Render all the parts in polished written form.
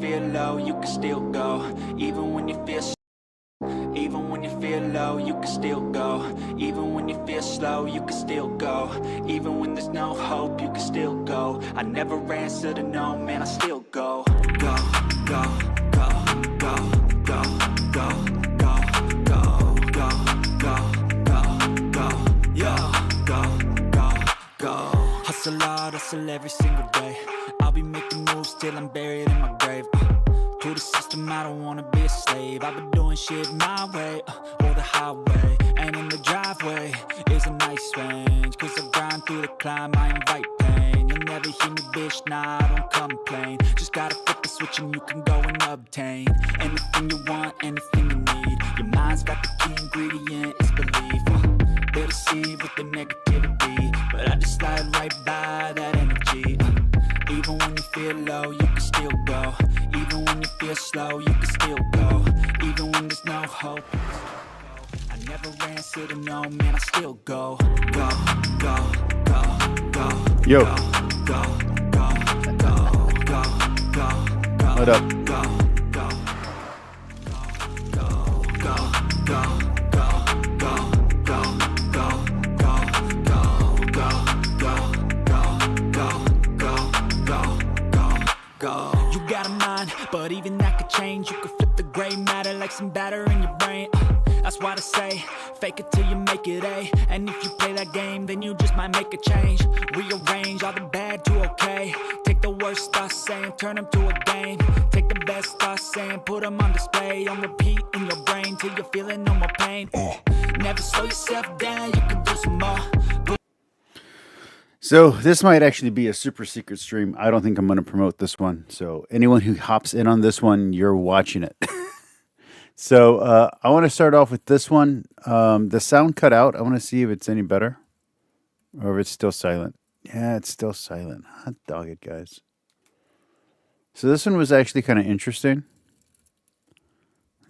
feel low, you can still go. Even when you feel even when you feel low, you can still go. Even when you feel slow, you can still go. Even when there's no hope, you can still go. I never answer to no, man, I still go. Go, go, go, go, go, go, go, go, go, go, go, go, go, go, go. Hustle hard, hustle every single day. I'll be making moves till I'm buried in my grave. To the system, I don't wanna be a slave. I've been doing shit my way, or the highway. And in the driveway is a nice range. Cause I grind through the climb, I invite pain. You'll never hear me, bitch, nah, I don't complain. Just gotta flip the switch and you can go and obtain anything you want, anything you need. Your mind's got the key ingredient, it's belief. They deceive with the negativity, but I just slide right by that energy. Even when you feel low, you can still go. Even when you feel slow, you can still go. Even when there's no hope, I never answer to no, man, I still go. Go, go, go, go. Yo. Go, go, go, go, go, go, go. What up? Go, go, go, go, go, go, go, go, go, go, go, go, go, go. You got a mind, but even that could change. You could flip the gray matter like some batter in your brain. That's why they say, fake it till you make it A. And if you play that game, then you just might make a change. Rearrange all the bad to okay. Take the worst thoughts saying, turn them to a game. Take the best thoughts saying, put them on display. On repeat in your brain till you're feeling no more pain. Never slow yourself down, you can do some more. So this might actually be a super secret stream. I don't think I'm going to promote this one. So anyone who hops in on this one, you're watching it. So I want to start off with this one. The sound cut out. I want to see if it's any better or if it's still silent. Yeah, it's still silent. Hot dog it, guys. So this one was actually kind of interesting.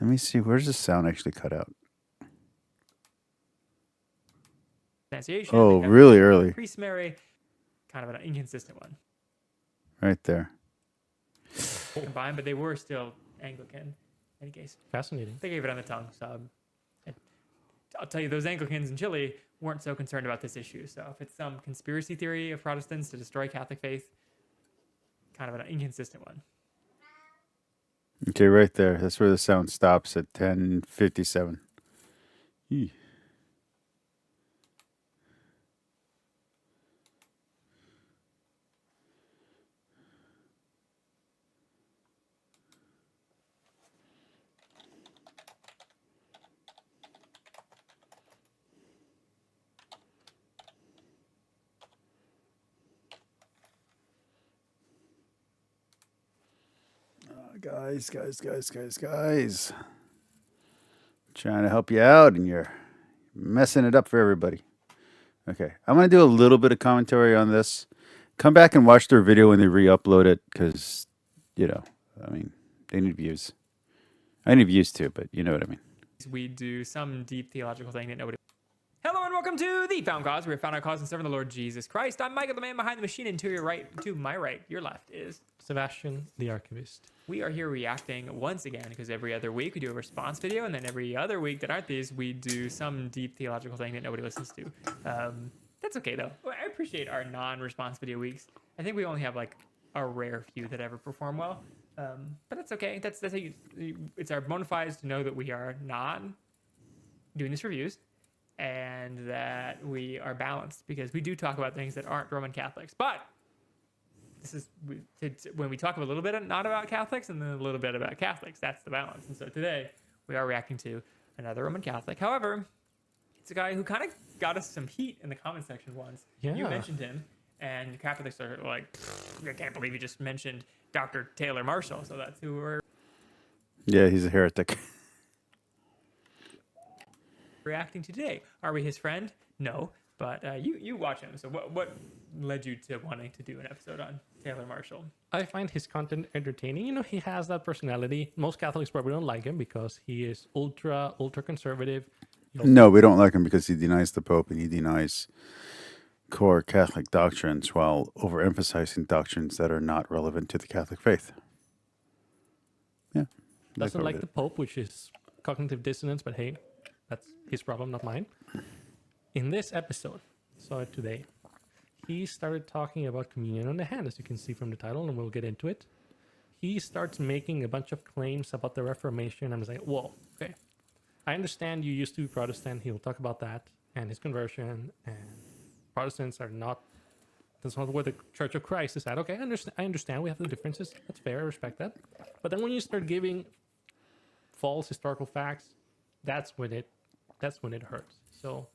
Let me see. Where's the sound actually cut out? Oh, really early. Priest Mary, kind of an inconsistent one. Right there. Combined, but they were still Anglican. In any case, Fascinating. they gave it on the tongue. So I'll tell you, those Anglicans in Chile weren't so concerned about this issue. So if it's some conspiracy theory of Protestants to destroy Catholic faith, kind of an inconsistent one. Okay, right there. That's where the sound stops at 10:57. Eee. Guys. Trying to help you out and you're messing it up for everybody. Okay, I'm going to do a little bit of commentary on this. Come back and watch their video when they re-upload it because, you know, I mean, they need views. I need views too, but you know what I mean. We do some deep theological thing that nobody... Hello and welcome to The Found Cause. We have found our cause in serving the Lord Jesus Christ. I'm Michael, the man behind the machine, and to your right, to my right, your left is... Sebastian, the archivist. We are here reacting once again because every other week we do a response video, and then every other week that aren't these, we do some deep theological thing that nobody listens to. That's okay though. I appreciate our non-response video weeks. I think we only have like a rare few that ever perform well, but that's okay. That's how you. It's our bona fides to know that we are not doing these reviews and that we are balanced because we do talk about things that aren't Roman Catholics, but. This is when we talk a little bit not about Catholics and then a little bit about Catholics. That's the balance. And so today we are reacting to another Roman Catholic. However, it's a guy who kind of got us some heat in the comment section once. Yeah. You mentioned him, and Catholics are like, I can't believe you just mentioned Dr. Taylor Marshall. So that's who we're Yeah, he's a heretic. reacting to today. Are we his friend? No. But you watch him. So what led you to wanting to do an episode on Taylor Marshall? I find his content entertaining. You know, he has that personality. Most Catholics probably don't like him because he is ultra conservative. No, we don't like him because he denies the Pope and he denies core Catholic doctrines while overemphasizing doctrines that are not relevant to the Catholic faith. Yeah. Doesn't covered like it. the Pope, which is cognitive dissonance, but hey, that's his problem, not mine. In this episode, saw it today, he started talking about communion on the hand, as you can see from the title, and we'll get into it. He starts making a bunch of claims about the Reformation. I was like, whoa, okay. I understand you used to be Protestant. He'll talk about that and his conversion. And Protestants are not, that's not where the Church of Christ is at. Okay, I understand we have the differences. That's fair. I respect that. But then when you start giving false historical facts, that's when it hurts. So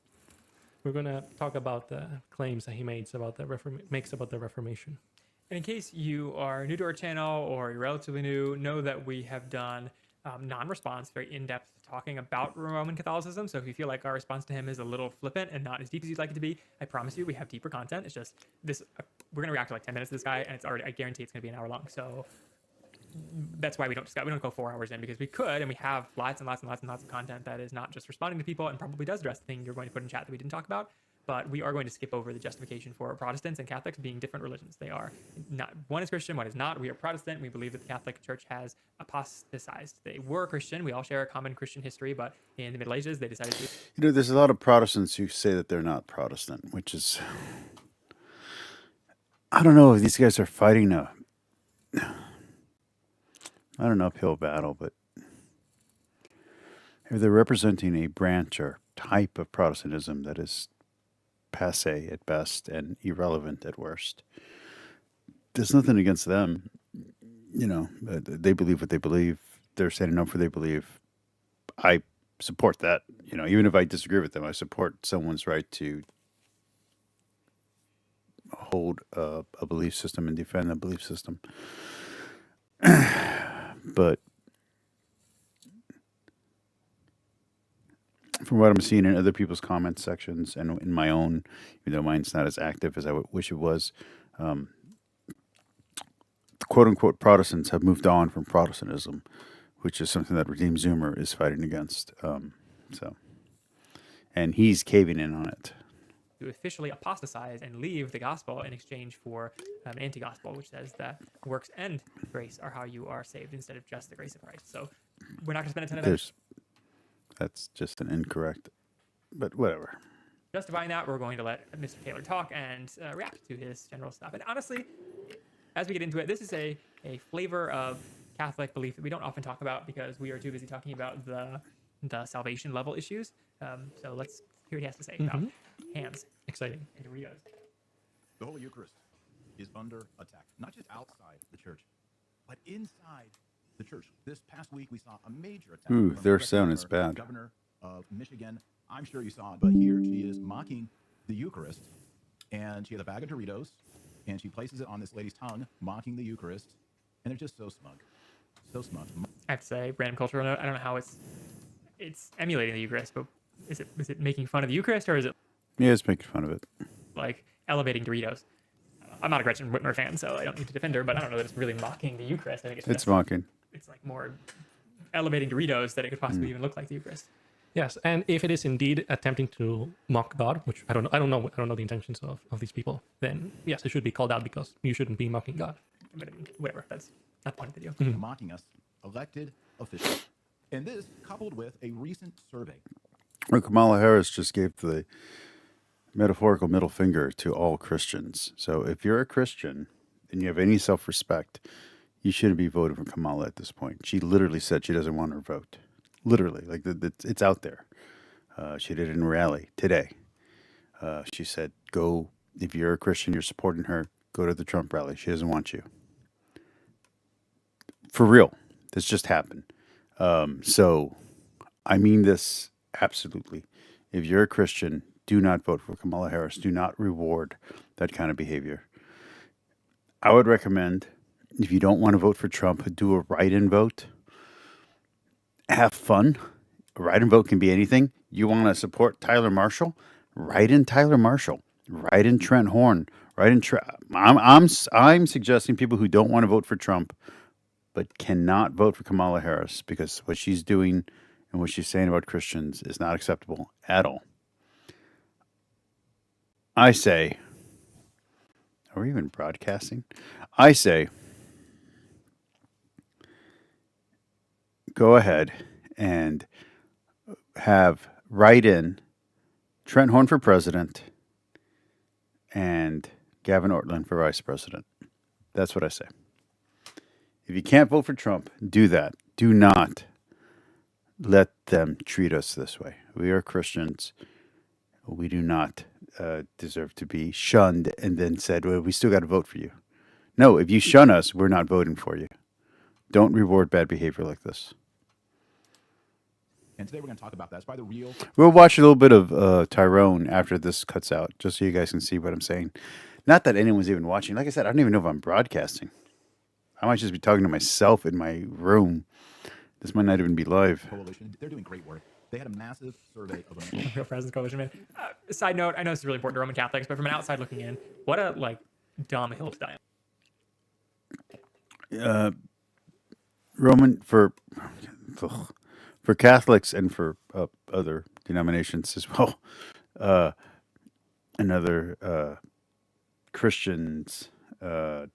we're gonna talk about the claims that he makes about the Reformation. And in case you are new to our channel or you're relatively new, know that we have done non-response, very in-depth talking about Roman Catholicism. So if you feel like our response to him is a little flippant and not as deep as you'd like it to be, I promise you we have deeper content. It's just this, we're going to react to like 10 minutes to this guy, and it's already, I guarantee it's going to be an hour long. So that's why we don't go 4 hours in, because we could, and we have lots and lots and lots and lots of content that is not just responding to people and probably does address the thing you're going to put in chat that we didn't talk about. But we are going to skip over the justification for Protestants and Catholics being different religions. They are not, one is Christian, one is not. We are Protestant. We believe that the Catholic Church has apostatized. They were Christian. We all share a common Christian history, but in the Middle Ages, they decided to. You know, there's a lot of Protestants who say that they're not Protestant, which is, I don't know if these guys are fighting not an uphill battle, but if they're representing a branch or type of Protestantism that is passe at best and irrelevant at worst, there's nothing against them. You know, they believe what they believe. They're standing up for what they believe. I support that. You know, even if I disagree with them, I support someone's right to hold a belief system and defend a belief system. But from what I'm seeing in other people's comment sections and in my own, even though mine's not as active as I wish it was, the quote-unquote Protestants have moved on from Protestantism, which is something that Redeem Zoomer is fighting against. And he's caving in on it. To officially apostatize and leave the gospel in exchange for anti-gospel, which says that works and grace are how you are saved instead of just the grace of Christ. So we're not going to spend a ton of time That's just an incorrect, but whatever. justifying that. We're going to let Mr. Taylor talk and react to his general stuff. And honestly, as we get into it, this is a flavor of Catholic belief that we don't often talk about because we are too busy talking about the salvation level issues. So let's hear what he has to say about hands. Exciting. And Doritos. The Holy Eucharist is under attack, not just outside the church, but inside the church. This past week, we saw a major attack. Ooh, from their Gretchen sound is Whitmer, bad. Governor of Michigan. I'm sure you saw it, but here she is mocking the Eucharist, and she has a bag of Doritos, and she places it on this lady's tongue, mocking the Eucharist, and they're just so smug. So smug. I have to say, random cultural note. I don't know how it's emulating the Eucharist, but is it making fun of the Eucharist, or is it Yeah, it's making fun of it. like elevating Doritos? I'm not a Gretchen Whitmer fan, so I don't need to defend her, but I don't know that it's really mocking the Eucharist. I think it's It's mocking. it's like more elevating Doritos that it could possibly even look like the Eucharist. Yes, and if it is indeed attempting to mock God, which I don't know the intentions of these people, then yes, it should be called out because you shouldn't be mocking God. But whatever, that's not the point of the video. Mocking us, elected officials. And this coupled with a recent survey. Well, Kamala Harris just gave the metaphorical middle finger to all Christians. So if you're a Christian and you have any self-respect, you shouldn't be voting for Kamala at this point. She literally said she doesn't want her vote. Literally, like it's out there. She did it in a rally today. She said, "Go if you're a Christian, you're supporting her. Go to the Trump rally. She doesn't want you." For real, this just happened. So, I mean this absolutely. If you're a Christian, do not vote for Kamala Harris. Do not reward that kind of behavior. I would recommend, if you don't want to vote for Trump, do a write-in vote. Have fun. A write-in vote can be anything. You want to support Tyler Marshall? Write in Tyler Marshall. Write in Trent Horn. Write in I'm suggesting people who don't want to vote for Trump but cannot vote for Kamala Harris because what she's doing and what she's saying about Christians is not acceptable at all. I say, are we even broadcasting? I say, go ahead and write in Trent Horn for president and Gavin Ortland for vice president. That's what I say. If you can't vote for Trump, do that. Do not let them treat us this way. We are Christians. We do not deserve to be shunned and then said, well, we still got to vote for you. No, if you shun us, we're not voting for you. Don't reward bad behavior like this. And today we're going to talk about that. It's by the real. We'll watch a little bit of Tyrone after this cuts out, just so you guys can see what I'm saying. Not that anyone's even watching. Like I said, I don't even know if I'm broadcasting. I might just be talking to myself in my room. This might not even be live. Coalition. They're doing great work. They had a massive survey of Americans. Real Presence Coalition, man. Side note, I know this is really important to Roman Catholics, but from an outside looking in, what a dumb hill to die on. Roman for Catholics and for other denominations as well, and other Christians'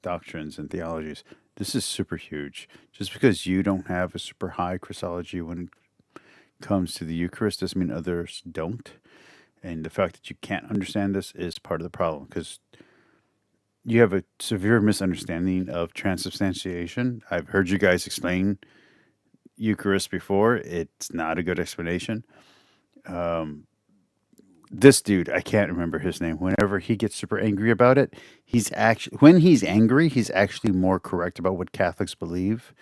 doctrines and theologies. This is super huge. Just because you don't have a super high Christology when it comes to the Eucharist doesn't mean others don't. And the fact that you can't understand this is part of the problem, because you have a severe misunderstanding of transubstantiation. I've heard you guys explain Eucharist before. It's not a good explanation. This dude, I can't remember his name. Whenever he gets super angry about it, when he's angry, he's actually more correct about what Catholics believe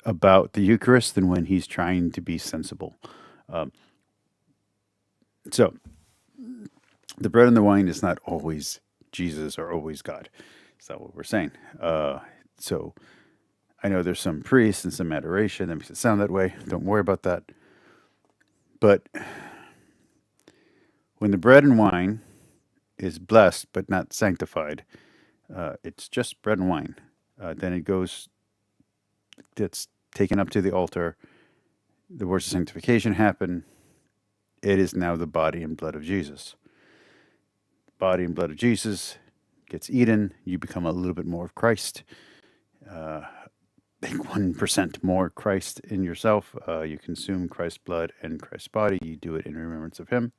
about the Eucharist than when he's trying to be sensible. So, the bread and the wine is not always Jesus or always God. That's not what we're saying. So, I know there's some priests and some adoration that makes it sound that way. Don't worry about that. But when the bread and wine is blessed but not sanctified, it's just bread and wine. Then it's taken up to the altar. The words of sanctification happen. It is now the body and blood of Jesus. Body and blood of Jesus gets eaten. You become a little bit more of Christ. Think 1% more Christ in yourself. You consume Christ's blood and Christ's body. You do it in remembrance of him.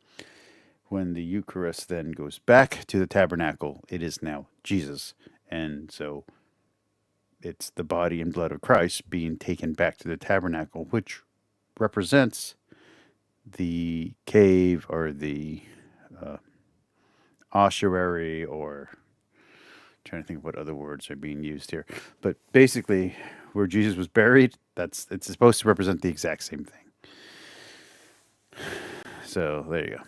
When the Eucharist then goes back to the tabernacle, it is now Jesus. And so it's the body and blood of Christ being taken back to the tabernacle, which represents the cave or the ossuary, or trying to think of what other words are being used here. But basically, where Jesus was buried, it's supposed to represent the exact same thing. So there you go.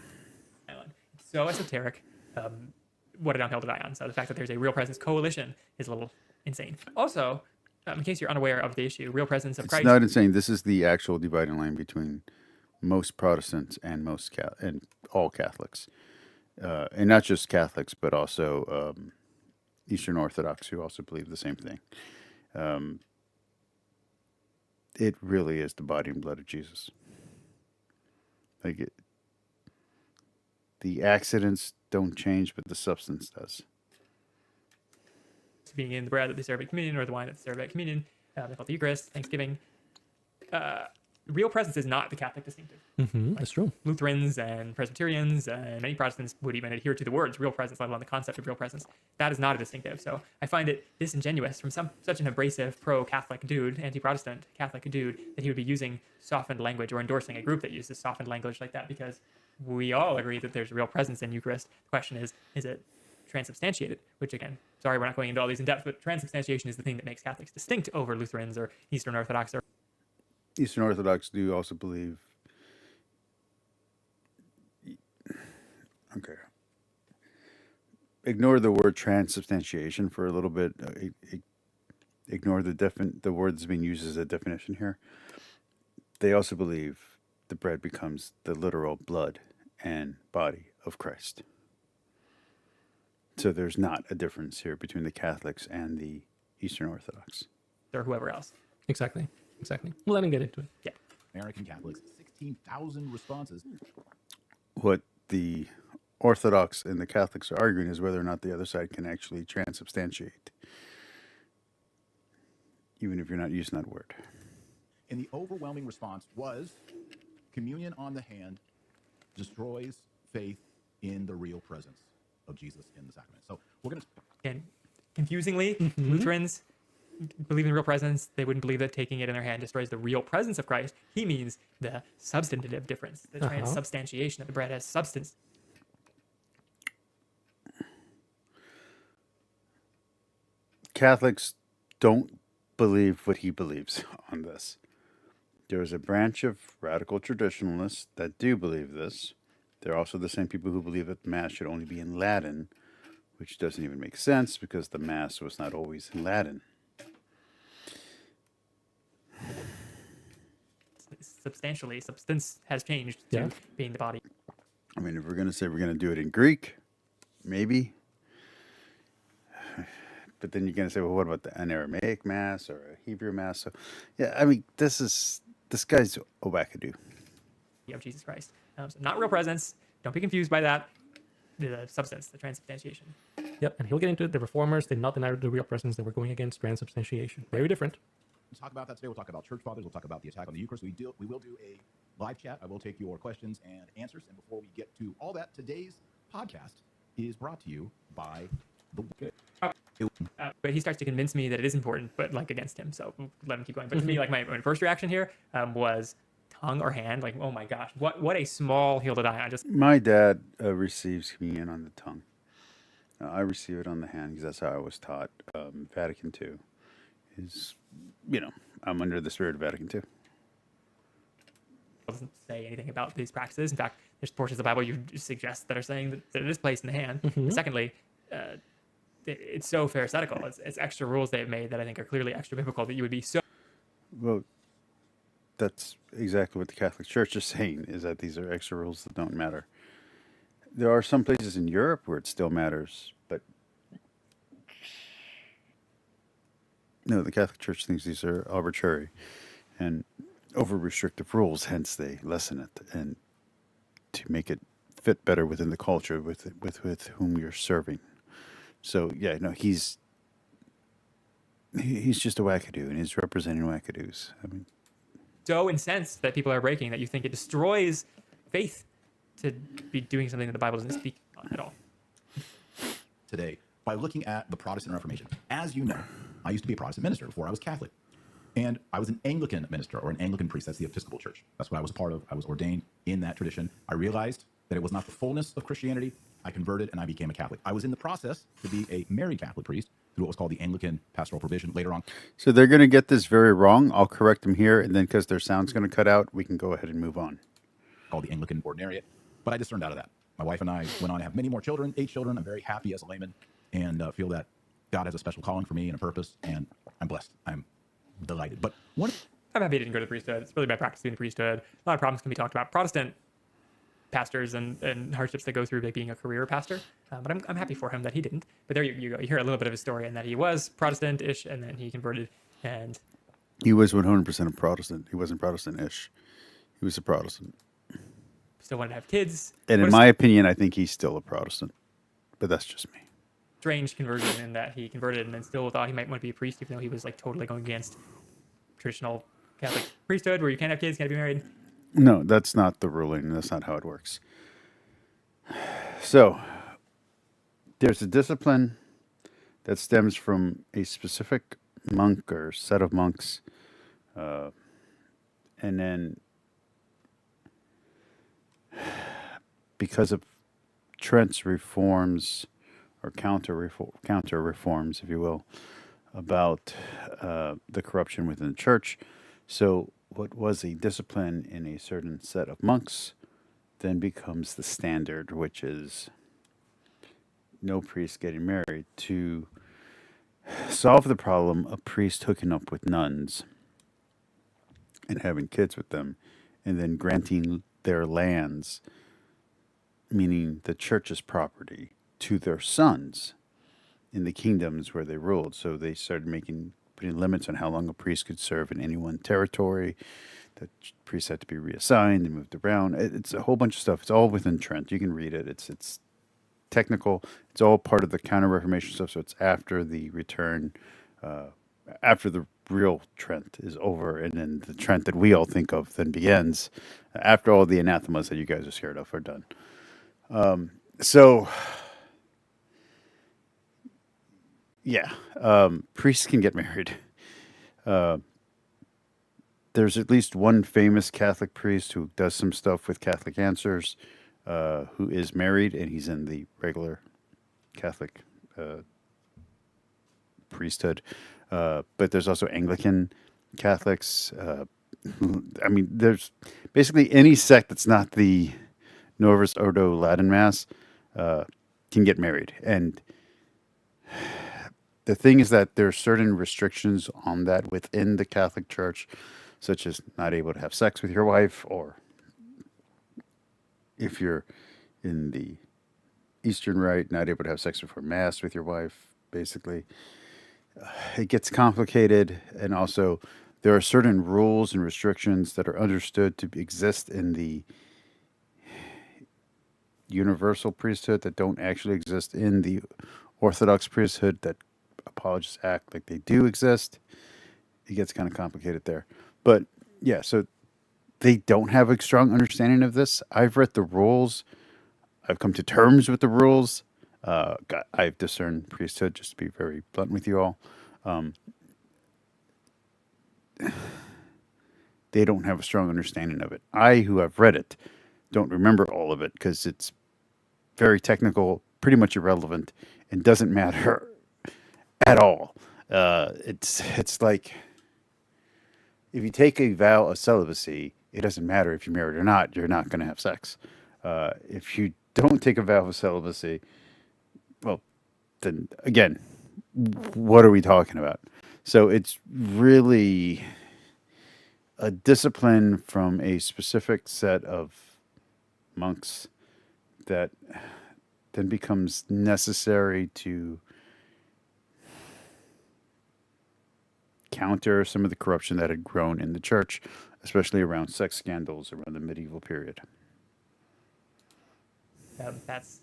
So esoteric. What a downhill to die on. So the fact that there's a Real Presence Coalition is a little insane. Also, in case you're unaware of the issue, Real Presence of Christ. It's not insane. This is the actual dividing line between most Protestants and and all Catholics, and not just Catholics, but also Eastern Orthodox, who also believe the same thing. It really is the body and blood of Jesus. The accidents don't change, but the substance does. Being in the bread that they serve at communion, or the wine that they serve at communion, they call it the Eucharist, Thanksgiving. Real Presence is not the Catholic distinctive. Mm-hmm, that's true. Lutherans and Presbyterians and many Protestants would even adhere to the words Real Presence, let alone the concept of Real Presence. That is not a distinctive. So I find it disingenuous from such an abrasive pro-Catholic dude, anti-Protestant Catholic dude, that he would be using softened language or endorsing a group that uses softened language like that, because we all agree that there's real presence in Eucharist. The question is it transubstantiated? Which, again, sorry, we're not going into all these in depth, but transubstantiation is the thing that makes Catholics distinct over Lutherans or Eastern Orthodox. Eastern Orthodox do also believe. Okay. Ignore the word transubstantiation for a little bit. Ignore the word that's being used as a definition here. They also believe the bread becomes the literal blood and body of Christ. So there's not a difference here between the Catholics and the Eastern Orthodox. Or whoever else. Exactly. We'll let him get into it. Yeah. American Catholics, 16,000 responses. What the Orthodox and the Catholics are arguing is whether or not the other side can actually transubstantiate, even if you're not using that word. And the overwhelming response was communion on the hand destroys faith in the real presence of Jesus in the sacrament. So we're going to. And confusingly, Lutherans believe in the real presence. They wouldn't believe that taking it in their hand destroys the real presence of Christ. He means the substantive difference, the transubstantiation, that the bread has substance. Catholics don't believe what he believes on this. There is a branch of radical traditionalists that do believe this. They're also the same people who believe that the Mass should only be in Latin, which doesn't even make sense because the Mass was not always in Latin. Substantially, substance has changed to being the body. I mean, if we're going to say we're going to do it in Greek, maybe. But then you're going to say, well, what about an Aramaic Mass or a Hebrew Mass? So, yeah, I mean, this guy's a wackadoo. Of Jesus Christ. So not real presence. Don't be confused by that. The substance, the transubstantiation. Yep, and he'll get into it. The reformers did not deny the real presence. They were going against transubstantiation. Very different. We'll talk about that today. We'll talk about church fathers. We'll talk about the attack on the Eucharist. We will do a live chat. I will take your questions and answers. And before we get to all that, today's podcast is brought to you by the. But he starts to convince me that it is important, but like against him. So let him keep going. But to me, like my first reaction here was tongue or hand. Like, oh my gosh, what a small hill to die on. My dad receives communion on the tongue. I receive it on the hand because that's how I was taught. Vatican II is, I'm under the spirit of Vatican II. Doesn't say anything about these practices. In fact, there's portions of the Bible you suggest that are saying that it is placed in the hand. Secondly, it's so pharisaical. It's extra rules they've made that I think are clearly extra biblical that you would be so. Well, that's exactly what the Catholic Church is saying, is that these are extra rules that don't matter. There are some places in Europe where it still matters, but no, the Catholic Church thinks these are arbitrary and over-restrictive rules, hence they lessen it and to make it fit better within the culture with whom you're serving. So, yeah, no, he's just a wackadoo, and he's representing wackadoos. I mean, so incensed that people are breaking that you think it destroys faith to be doing something that the Bible doesn't speak on at all. Today, by looking at the Protestant Reformation. As you know, I used to be a Protestant minister before I was Catholic. And I was an Anglican minister or an Anglican priest. That's the Episcopal Church. That's what I was a part of. I was ordained in that tradition. I realized that it was not the fullness of Christianity. I converted and I became a Catholic. I was in the process to be a married Catholic priest through what was called the Anglican Pastoral Provision later on. So they're going to get this very wrong. I'll correct them here, and then because their sound's going to cut out, we can go ahead and move on. Called the Anglican Ordinariate. But I just turned out of that. My wife and I went on to have many more children, 8 children. I'm very happy as a layman and feel that God has a special calling for me and a purpose, and I'm blessed. I'm delighted. But I'm happy I didn't go to the priesthood. It's really bad practice in the priesthood. A lot of problems can be talked about. Protestant pastors and hardships they go through by being a career pastor. But I'm happy for him that he didn't. But there you go. You hear a little bit of his story and that he was Protestant-ish and then he converted. And he was 100% a Protestant. He wasn't Protestant-ish. He was a Protestant. Still wanted to have kids. And in my opinion, I think he's still a Protestant. But that's just me. Strange conversion in that he converted and then still thought he might want to be a priest, even though he was like totally going against traditional Catholic priesthood where you can't have kids, can't be married. No, that's not the ruling. That's not how it works. So, there's a discipline that stems from a specific monk or set of monks. And then, because of Trent's reforms, or counter reforms, if you will, about the corruption within the church. So what was a discipline in a certain set of monks then becomes the standard, which is no priest getting married. To solve the problem of priests hooking up with nuns and having kids with them, and then granting their lands, meaning the church's property, to their sons in the kingdoms where they ruled. So they started putting limits on how long a priest could serve in any one territory. The priests had to be reassigned and moved around. It's a whole bunch of stuff. It's all within Trent. You can read it. It's technical. It's all part of the Counter-Reformation stuff. So it's after the return, after the real Trent is over, and then the Trent that we all think of then begins after all the anathemas that you guys are scared of are done. So, yeah, priests can get married. There's at least one famous Catholic priest who does some stuff with Catholic Answers, who is married, and he's in the regular Catholic priesthood. But there's also Anglican Catholics. I mean, there's basically any sect that's not the Novus Ordo Latin Mass can get married. And the thing is that there are certain restrictions on that within the Catholic Church, such as not able to have sex with your wife, or if you're in the Eastern Rite, not able to have sex before Mass with your wife, basically. It gets complicated, and also there are certain rules and restrictions that are understood to exist in the universal priesthood that don't actually exist in the Orthodox priesthood that apologists act like they do exist. It gets kind of complicated there. But yeah, so they don't have a strong understanding of this. I've read the rules. I've come to terms with the rules. I've discerned priesthood, just to be very blunt with you all. They don't have a strong understanding of it. I, who have read it, don't remember all of it because it's very technical, pretty much irrelevant, and doesn't matter at all. It's like if you take a vow of celibacy, it doesn't matter if you're married or not. You're not going to have sex. If you don't take a vow of celibacy, well, then again, what are we talking about? So it's really a discipline from a specific set of monks that then becomes necessary to counter some of the corruption that had grown in the church, especially around sex scandals around the medieval period. That's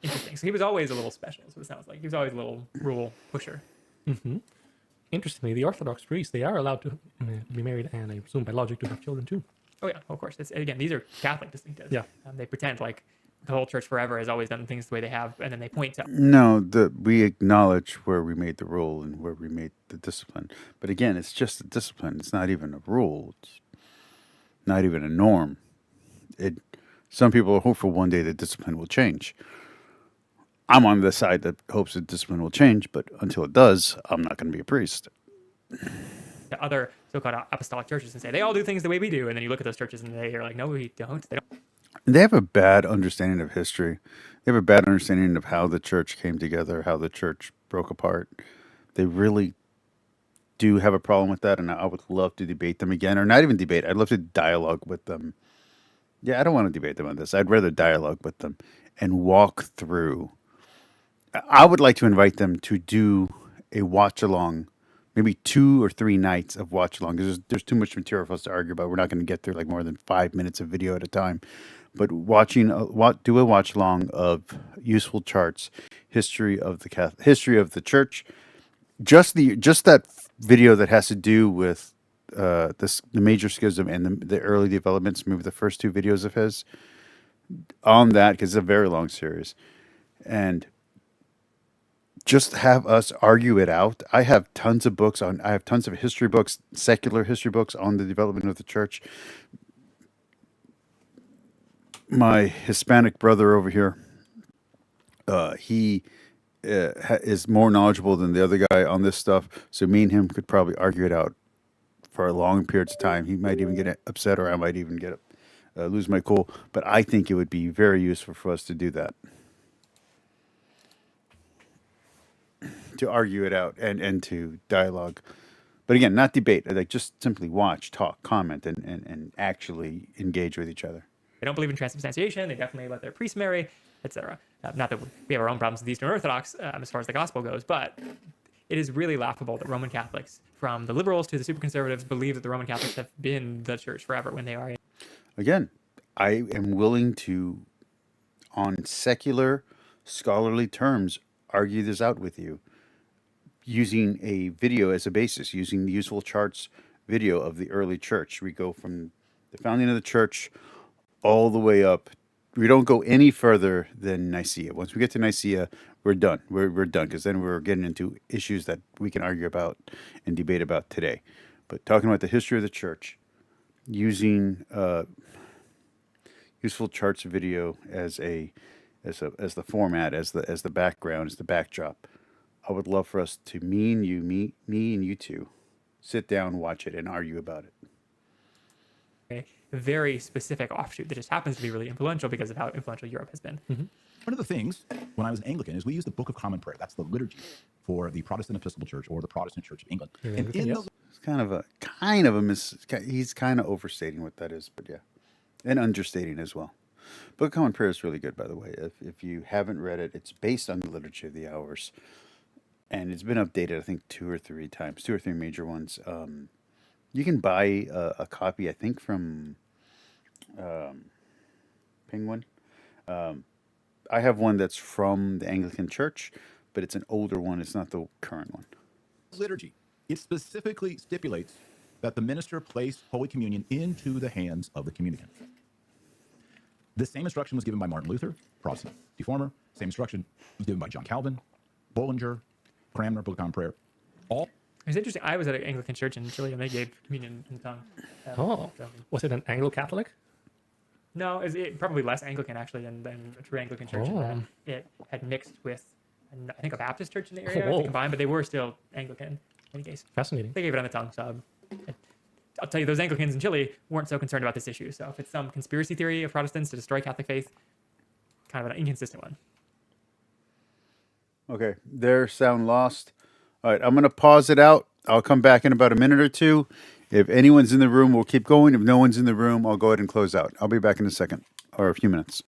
interesting. So he was always a little special, so it sounds like. He was always a little rule pusher. Interestingly, the Orthodox priests, they are allowed to be married, and I presume by logic to have children too. Oh, yeah, of course. Again, these are Catholic distinctives. Yeah. They pretend like the whole church forever has always done things the way they have, and then they point to. No, we acknowledge where we made the rule and where we made the discipline. But again, it's just a discipline. It's not even a rule. It's not even a norm. Some people hope for one day that discipline will change. I'm on the side that hopes that discipline will change, but until it does, I'm not going to be a priest. To other so-called apostolic churches and say they all do things the way we do, and then you look at those churches and they are like, no, we don't. They don't. They have a bad understanding of history. They have a bad understanding of how the church came together, how the church broke apart. They really do have a problem with that, and I would love to debate them again, or not even debate. I'd love to dialogue with them. Yeah, I don't want to debate them on this. I'd rather dialogue with them and walk through. I would like to invite them to do a watch along, maybe 2 or 3 nights of watch along, because there's too much material for us to argue about. We're not going to get through like more than 5 minutes of video at a time. But do a watch along of useful charts, history of the church, just that video that has to do with the major schism and the early developments. Maybe the first 2 videos of his on that, because it's a very long series, and just have us argue it out. I have tons of history books, secular history books on the development of the church. My Hispanic brother over here, he is more knowledgeable than the other guy on this stuff. So me and him could probably argue it out for a long periods of time. He might even get upset, or I might even lose my cool. But I think it would be very useful for us to do that. To argue it out and to dialogue. But again, not debate. Like just simply watch, talk, comment, and actually engage with each other. They don't believe in transubstantiation. They definitely let their priests marry, etc. Not that we have our own problems with Eastern Orthodox as far as the gospel goes, but it is really laughable that Roman Catholics, from the liberals to the super conservatives, believe that the Roman Catholics have been the church forever when they are. Again, I am willing to, on secular, scholarly terms, argue this out with you. using a video as a basis, using the useful charts video of the early church. We go from the founding of the church all the way up. We don't go any further than Nicaea. Once we get to Nicaea, we're done. We're done, because then we're getting into issues that we can argue about and debate about today. But talking about the history of the church, using useful charts video as the format, as the background, as the backdrop. I would love for us to me and you two, sit down, watch it, and argue about it. A very specific offshoot that just happens to be really influential because of how influential Europe has been. One of the things when I was an Anglican is we use the Book of Common Prayer. That's the liturgy for the Protestant Episcopal Church or the Protestant Church of England. And in the It's kind of a he's kind of overstating what that is, but yeah, and understating as well. Book of Common Prayer is really good, by the way. If you haven't read it, it's based on the Liturgy of the Hours, and it's been updated, I think, 2 or 3 times, 2 or 3 major ones. You can buy a copy, I think, from Penguin. I have one that's from the Anglican Church, but it's an older one. It's not the current one. liturgy, it specifically stipulates that the minister place Holy Communion into the hands of the communicant. This same instruction was given by Martin Luther, Protestant reformer. Same instruction was given by John Calvin, Bollinger, Cranmer, Book of Common Prayer. All It's interesting. I was at an Anglican church in Chile and they gave communion in tongue. Oh, so- was it an Anglo-Catholic? No, it probably less Anglican actually than a true Anglican church. In that it had mixed with, I think, a Baptist church in the area Whoa. to combine, but they were still Anglican. In any case, Fascinating. they gave it on the tongue. So I'll tell you, those Anglicans in Chile weren't so concerned about this issue. So if it's some conspiracy theory of Protestants to destroy Catholic faith, kind of an inconsistent one. Okay, their sound lost. All right, I'm going to pause it out. I'll come back in about a minute or two. If anyone's in the room, we'll keep going. If no one's in the room, I'll go ahead and close out. I'll be back in a second or a few minutes.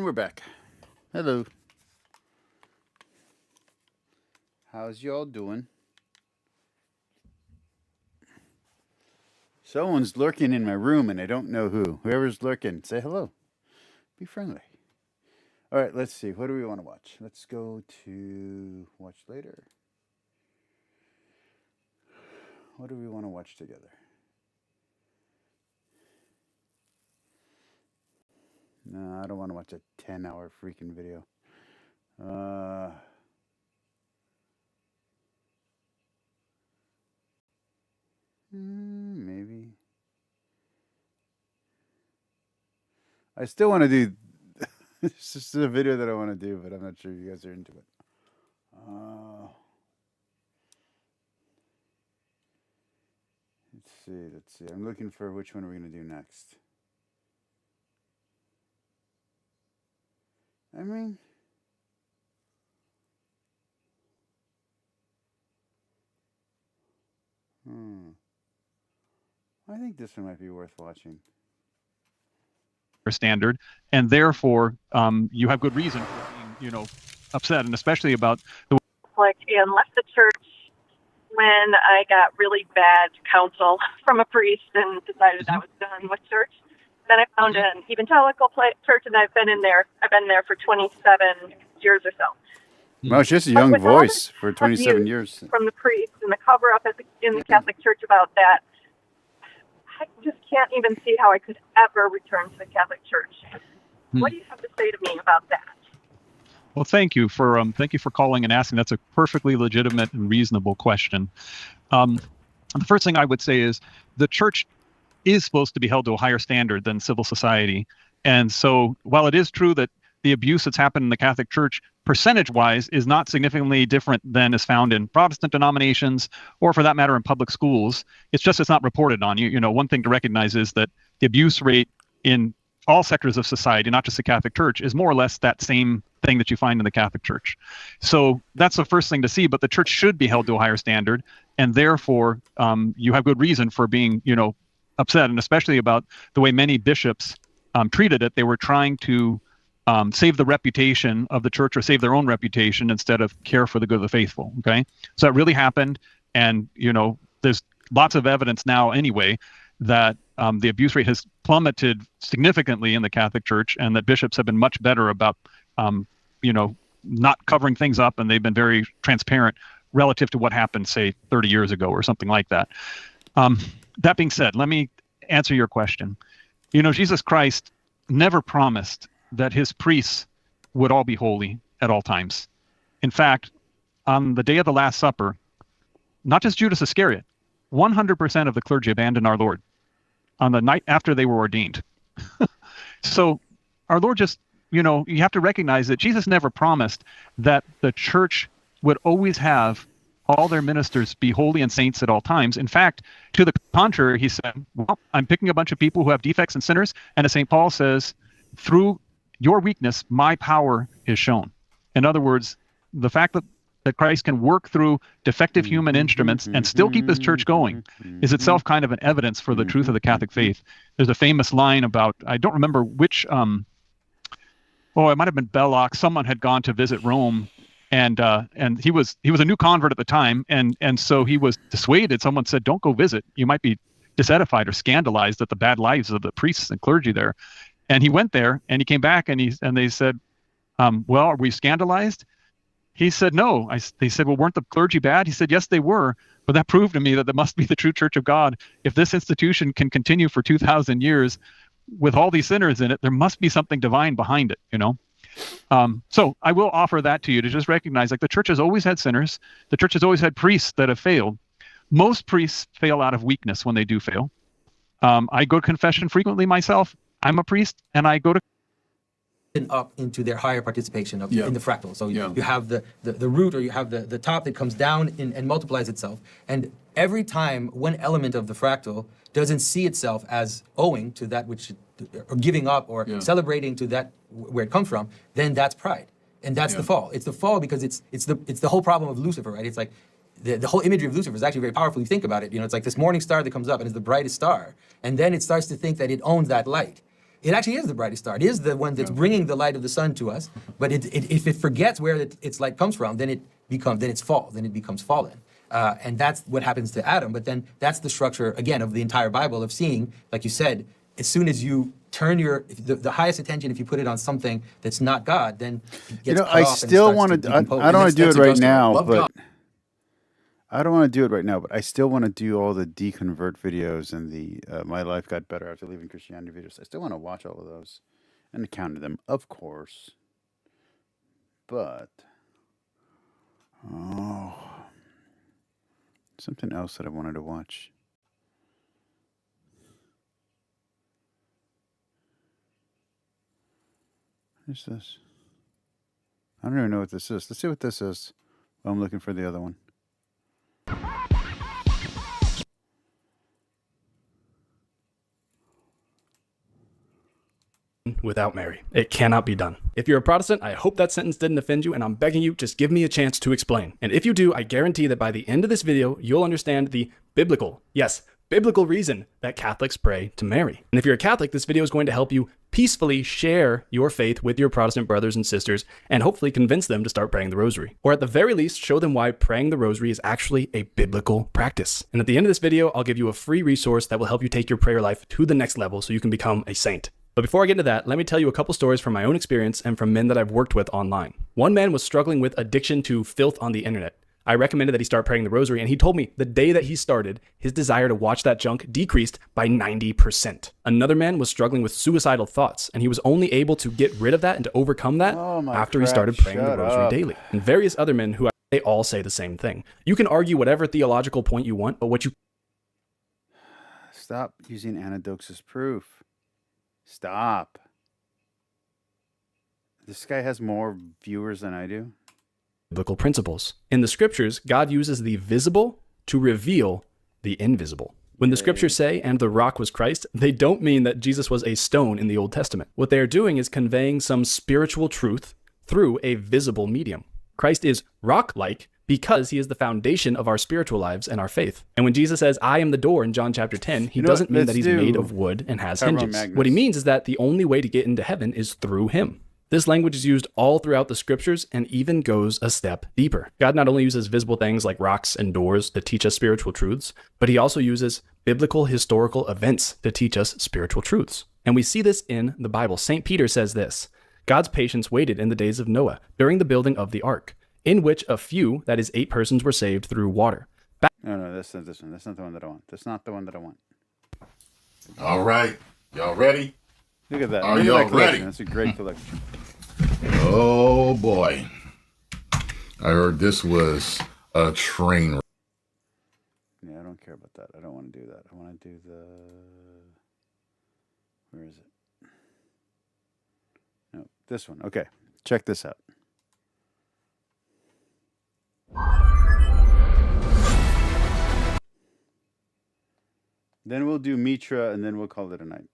And we're back. Hello. How's y'all doing? Someone's lurking in my room and I don't know who. Whoever's lurking, say hello. Be friendly. All right, let's see. What do we want to watch? Let's go to watch later. What do we want to watch together? No, I don't want to watch a 10-hour freaking video. Maybe. I still want to do. It's just a video that I want to do, but I'm not sure you guys are into it. Let's see. I'm looking for which one we're going to do next. I mean, I think this one might be worth watching. Standard, and therefore you have good reason for being, upset, and especially about the and left the church when I got really bad counsel from a priest and decided I was done with church. Then I found an evangelical church, and I've been there for 27 years or so. Well, she has a young voice for 27 years. From the priest and the cover-up in the Catholic Church about that, I just can't even see how I could ever return to the Catholic Church. What do you have to say to me about that? Well, thank you for calling and asking. That's a perfectly legitimate and reasonable question. The first thing I would say is the church is supposed to be held to a higher standard than civil society. And so while it is true that the abuse that's happened in the Catholic Church percentage-wise is not significantly different than is found in Protestant denominations, or for that matter in public schools, it's not reported on. One thing to recognize is that the abuse rate in all sectors of society, not just the Catholic Church, is more or less that same thing that you find in the Catholic Church. So that's the first thing to see, but the church should be held to a higher standard, and therefore you have good reason for being, upset, and especially about the way many bishops treated it. They were trying to save the reputation of the church or save their own reputation instead of care for the good of the faithful. Okay, so that really happened, and there's lots of evidence now anyway that the abuse rate has plummeted significantly in the Catholic Church, and that bishops have been much better about not covering things up, and they've been very transparent relative to what happened, say, 30 years ago or something like that. That being said, let me answer your question. Jesus Christ never promised that his priests would all be holy at all times. In fact, on the day of the Last Supper, not just Judas Iscariot, 100% of the clergy abandoned our Lord on the night after they were ordained. So our Lord just, you have to recognize that Jesus never promised that the church would always have all their ministers be holy and saints at all times. In fact, to the contrary, he said, well, I'm picking a bunch of people who have defects and sinners. And as St. Paul says, through your weakness, my power is shown. In other words, the fact that Christ can work through defective human instruments and still keep his church going is itself kind of an evidence for the truth of the Catholic faith. There's a famous line about, I don't remember which, it might have been Belloc. Someone had gone to visit Rome, and he was a new convert at the time, and so he was dissuaded. Someone said, "Don't go visit. You might be disedified or scandalized at the bad lives of the priests and clergy there." And he went there, and he came back, and they said, "Well, are we scandalized?" He said, "No." They said, "Well, weren't the clergy bad?" He said, "Yes, they were, but that proved to me that there must be the true Church of God. If this institution can continue for 2,000 years with all these sinners in it, there must be something divine behind it, So I will offer that to you to just recognize, like, the church has always had sinners. The church has always had priests that have failed. Most priests fail out of weakness when they do fail. I go to confession frequently myself. I'm a priest, and I go to up into their higher participation in the fractal. So you have the root, or you have the top that comes down and multiplies itself. And every time one element of the fractal doesn't see itself as owing to that which, or giving up, or celebrating to that where it comes from, then that's pride. And that's the fall. It's the fall because it's the whole problem of Lucifer, right? It's like the whole imagery of Lucifer is actually very powerful. You think about it, it's like this morning star that comes up and is the brightest star. And then it starts to think that it owns that light. it actually is the brightest star. It is the one that's bringing the light of the sun to us. But if it forgets where its light comes from, then it becomes fallen. And that's what happens to Adam. But then that's the structure, again, of the entire Bible, of seeing, like you said, as soon as you turn the highest attention, if you put it on something that's not God, then it gets cut I off still and want starts to. to I decompose. don't want to do it That's a right customer. now, Love but God. I don't want to do it right now. But I still want to do all the deconvert videos and the My Life Got Better After Leaving Christianity videos. I still want to watch all of those and counter them, of course. But something else that I wanted to watch. What's this? I don't even know what this is. Let's see what this is. I'm looking for the other one. Without Mary. It cannot be done. If you're a Protestant, I hope that sentence didn't offend you, and I'm begging you, just give me a chance to explain. And if you do, I guarantee that by the end of this video, you'll understand the biblical, yes, biblical reason that Catholics pray to Mary. And if you're a Catholic, this video is going to help you peacefully share your faith with your Protestant brothers and sisters and hopefully convince them to start praying the rosary. Or at the very least, show them why praying the rosary is actually a biblical practice. And at the end of this video, I'll give you a free resource that will help you take your prayer life to the next level so you can become a saint. But before I get into that, let me tell you a couple stories from my own experience and from men that I've worked with online. One man was struggling with addiction to filth on the internet. I recommended that he start praying the rosary, and he told me the day that he started, his desire to watch that junk decreased by 90%. Another man was struggling with suicidal thoughts, and he was only able to get rid of that and to overcome that after he started praying the rosary daily. And various other men who they all say the same thing. You can argue whatever theological point you want, but what you... Stop using anecdotes as proof. Stop. This guy has more viewers than I do. Biblical principles. In the scriptures, God uses the visible to reveal the invisible. When the scriptures say, and the rock was Christ, they don't mean that Jesus was a stone in the Old Testament. What they are doing is conveying some spiritual truth through a visible medium. Christ is rock-like because he is the foundation of our spiritual lives and our faith. And when Jesus says, I am the door in John chapter 10, he doesn't mean that he's made of wood and has hinges. What he means is that the only way to get into heaven is through him. This language is used all throughout the scriptures and even goes a step deeper. God not only uses visible things like rocks and doors to teach us spiritual truths, but he also uses biblical historical events to teach us spiritual truths. And we see this in the Bible. St. Peter says this, God's patience waited in the days of Noah during the building of the ark, in which a few, that is 8 persons, were saved through water. No, that's not this one. That's not the one that I want. That's not the one that I want. All right. Y'all ready? Look at that. Are Look at y'all that collection. ready? That's a great collection. Oh, boy. I heard this was a train. Yeah, I don't care about that. I don't want to do that. I want to do the... Where is it? No, this one. Okay. Check this out. Then we'll do Mitra, and then we'll call it a night.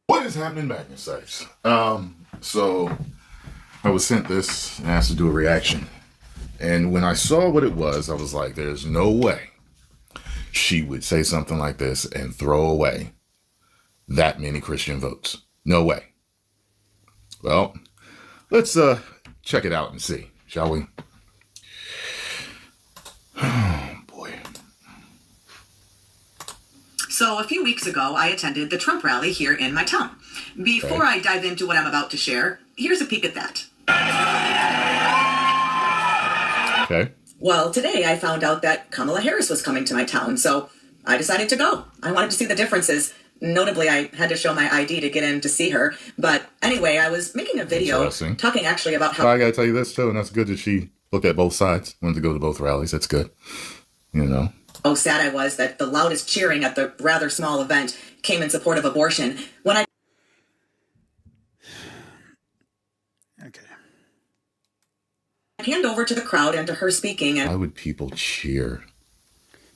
What is happening back in sites? So I was sent this and asked to do a reaction. And when I saw what it was, I was like, there's no way she would say something like this and throw away that many Christian votes. No way. Well, let's check it out and see, shall we? Oh, boy. So a few weeks ago, I attended the Trump rally here in my town. Before I dive into what I'm about to share, here's a peek at that. Okay. Well, today I found out that Kamala Harris was coming to my town, so I decided to go. I wanted to see the differences. Notably, I had to show my ID to get in to see her. But anyway, I was making a video talking actually about how... I got to tell you this, too, and that's good that she looked at both sides, wanted to go to both rallies. That's good. You know. Oh, sad I was that the loudest cheering at the rather small event came in support of abortion. When I... Okay. hand over to the crowd and to her speaking and... Why would people cheer?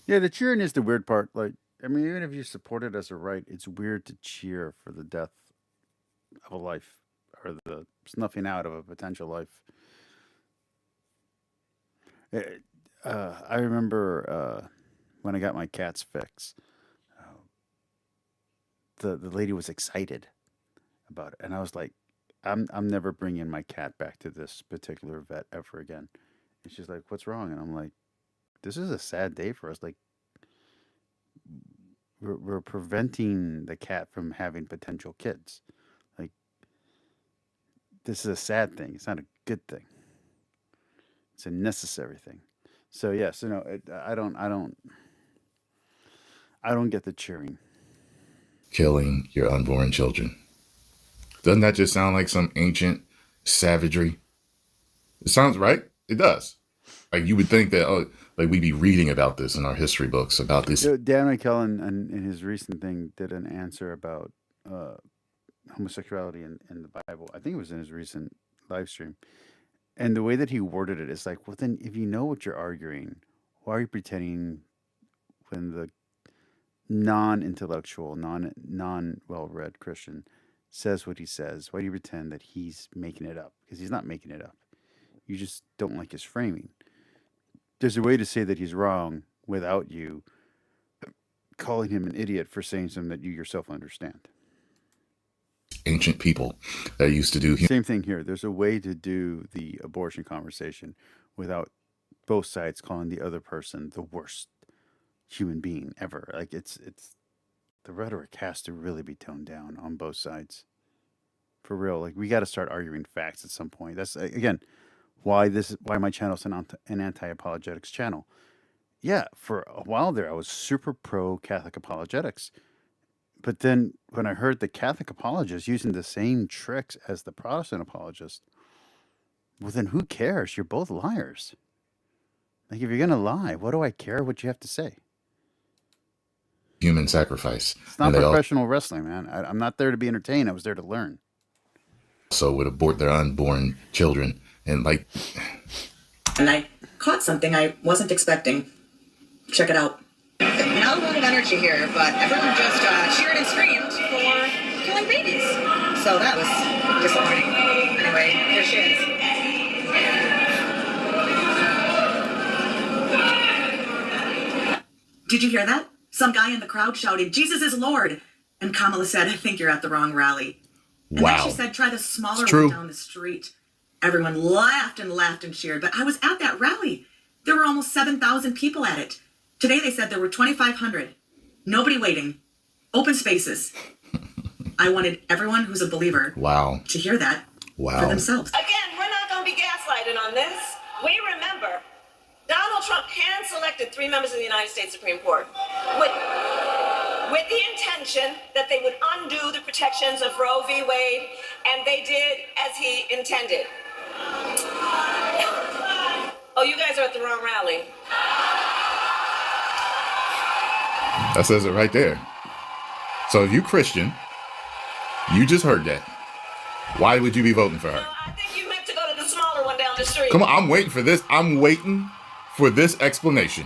Yeah, the cheering is the weird part. Like, I mean, even if you support it as a right, it's weird to cheer for the death of a life or the snuffing out of a potential life. I remember when I got my cat's fix, the lady was excited about it, and I was like, I'm never bringing my cat back to this particular vet ever again. And she's like, "What's wrong?" And I'm like, "This is a sad day for us. Like, we're preventing the cat from having potential kids. Like, this is a sad thing. It's not a good thing. It's a necessary thing." So yeah, so no, I don't get the cheering. Killing your unborn children. Doesn't that just sound like some ancient savagery? It sounds right. It does. Like you would think that, oh, like we'd be reading about this in our history books about this. Dan McKellen, in his recent thing, did an answer about homosexuality in the Bible. I think it was in his recent live stream. And the way that he worded it is like, well, then if you know what you're arguing, why are you pretending when the non-intellectual, non well-read Christian says what he says? Why do you pretend that he's making it up? Because he's not making it up. You just don't like his framing. There's a way to say that he's wrong without you calling him an idiot for saying something that you yourself understand. Ancient people that used to do. Same thing here. There's a way to do the abortion conversation without both sides calling the other person the worst human being ever. Like it's the rhetoric has to really be toned down on both sides. For real. Like we got to start arguing facts at some point. That's again why my channel is an anti-apologetics channel. Yeah, for a while there I was super pro Catholic apologetics. But then when I heard the Catholic apologists using the same tricks as the Protestant apologists, well, then who cares? You're both liars. Like, if you're going to lie, what do I care what you have to say? Human sacrifice. It's not professional wrestling, man. I'm not there to be entertained. I was there to learn. So would abort their unborn children. And like... And I caught something I wasn't expecting. Check it out. Not a lot of energy here, but everyone just cheered and screamed for killing babies. So that was disappointing. Anyway, here she is. Did you hear that? Some guy in the crowd shouted, "Jesus is Lord." And Kamala said, "I think you're at the wrong rally." And wow. then she said, "Try the smaller one down the street." Everyone laughed and cheered, but I was at that rally. There were almost 7,000 people at it. Today they said there were 2,500. Nobody waiting. Open spaces. I wanted everyone who's a believer to hear that for themselves. Again, we're not going to be gaslighted on this. We remember Donald Trump hand-selected 3 members of the United States Supreme Court with the intention that they would undo the protections of Roe v. Wade, and they did as he intended. Oh, you guys are at the wrong rally. That says it right there. So if you Christian, you just heard that. Why would you be voting for her? I think you meant to go to the smaller one down the street. Come on, I'm waiting for this. I'm waiting for this explanation.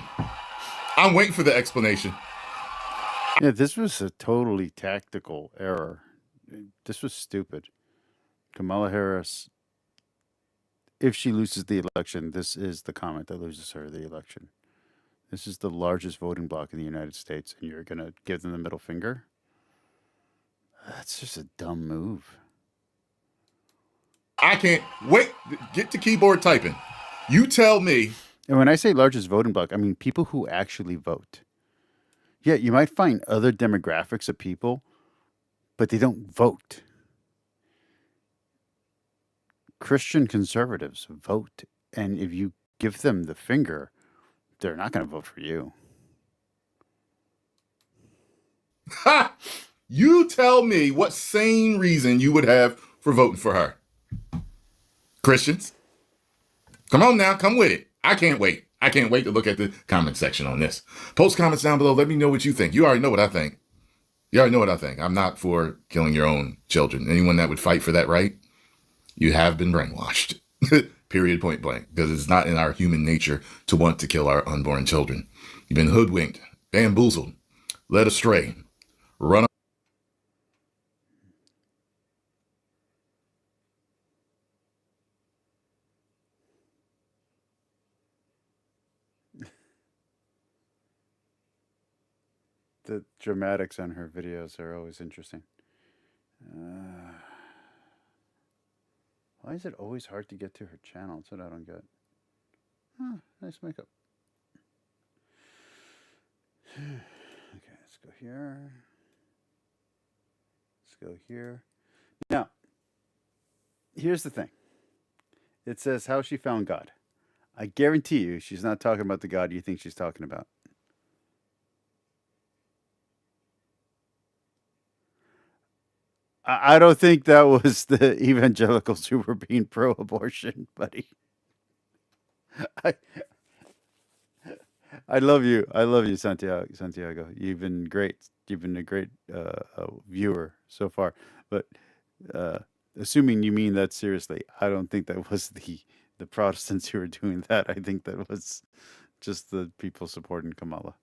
I'm waiting for the explanation. Yeah, this was a totally tactical error. This was stupid. Kamala Harris, if she loses the election, this is the comment that loses her the election. This is the largest voting bloc in the United States, and you're going to give them the middle finger? That's just a dumb move. I can't wait. Get to keyboard typing. You tell me. And when I say largest voting bloc, I mean people who actually vote. Yeah, you might find other demographics of people, but they don't vote. Christian conservatives vote, and if you give them the finger, they're not going to vote for you. Ha! You tell me what sane reason you would have for voting for her. Christians, come on now, come with it. I can't wait. I can't wait to look at the comment section on this. Post comments down below. Let me know what you think. You already know what I think. I'm not for killing your own children. Anyone that would fight for that right, you have been brainwashed. Period, point blank. Because it's not in our human nature to want to kill our unborn children. You've been hoodwinked, bamboozled, led astray, run. The dramatics on her videos are always interesting. Why is it always hard to get to her channel? That's what I don't get. Huh, nice makeup. Okay, let's go here. Let's go here. Now, here's the thing. It says how she found God. I guarantee you she's not talking about the God you think she's talking about. I don't think that was the evangelicals who were being pro-abortion, buddy. I love you. I love you, Santiago. You've been great. You've been a great viewer so far. But assuming you mean that seriously, I don't think that was the Protestants who were doing that. I think that was just the people supporting Kamala.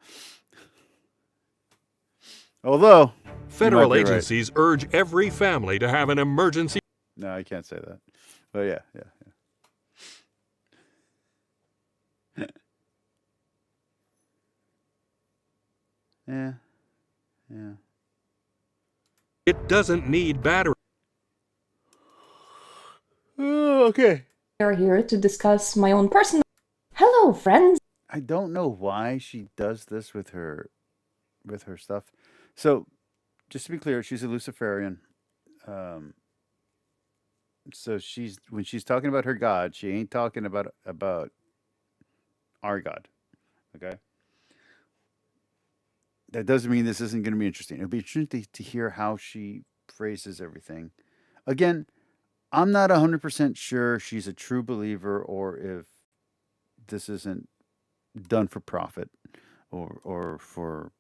Although federal agencies urge every family to have an emergency. No, I can't say that. But yeah. Yeah. It doesn't need battery. Oh, okay. We are here to discuss my own personal. Hello, friends. I don't know why she does this with her stuff. So, just to be clear, she's a Luciferian. So when she's talking about her God, she ain't talking about our God. Okay. That doesn't mean this isn't going to be interesting. It'll be interesting to hear how she phrases everything. Again, I'm not 100% sure she's a true believer or if this isn't done for profit or for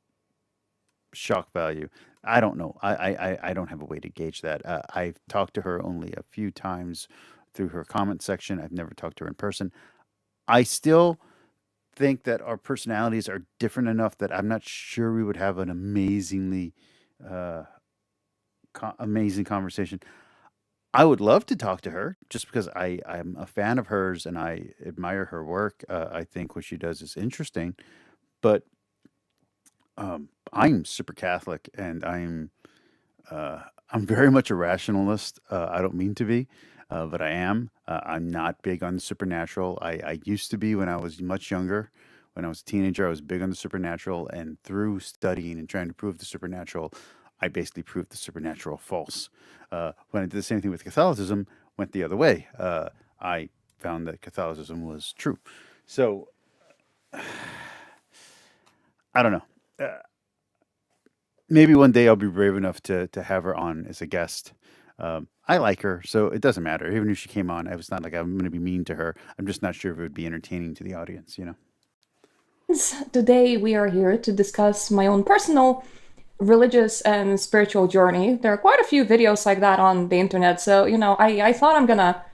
shock value. I don't know. I don't have a way to gauge that. I've talked to her only a few times through her comment section. I've never talked to her in person. I still think that our personalities are different enough that I'm not sure we would have an amazing conversation. I would love to talk to her just because I'm a fan of hers and I admire her work. I think what she does is interesting, but I'm super Catholic and I'm very much a rationalist. I don't mean to be, but I am. I'm not big on the supernatural. I used to be when I was much younger. When I was a teenager, I was big on the supernatural, and through studying and trying to prove the supernatural, I basically proved the supernatural false. When I did the same thing with Catholicism, went the other way. I found that Catholicism was true. So, I don't know. Maybe one day I'll be brave enough to have her on as a guest. I like her, so it doesn't matter. Even if she came on, it's not like I'm going to be mean to her. I'm just not sure if it would be entertaining to the audience, you know? Today we are here to discuss my own personal religious and spiritual journey. There are quite a few videos like that on the internet, so, I thought I'm gonna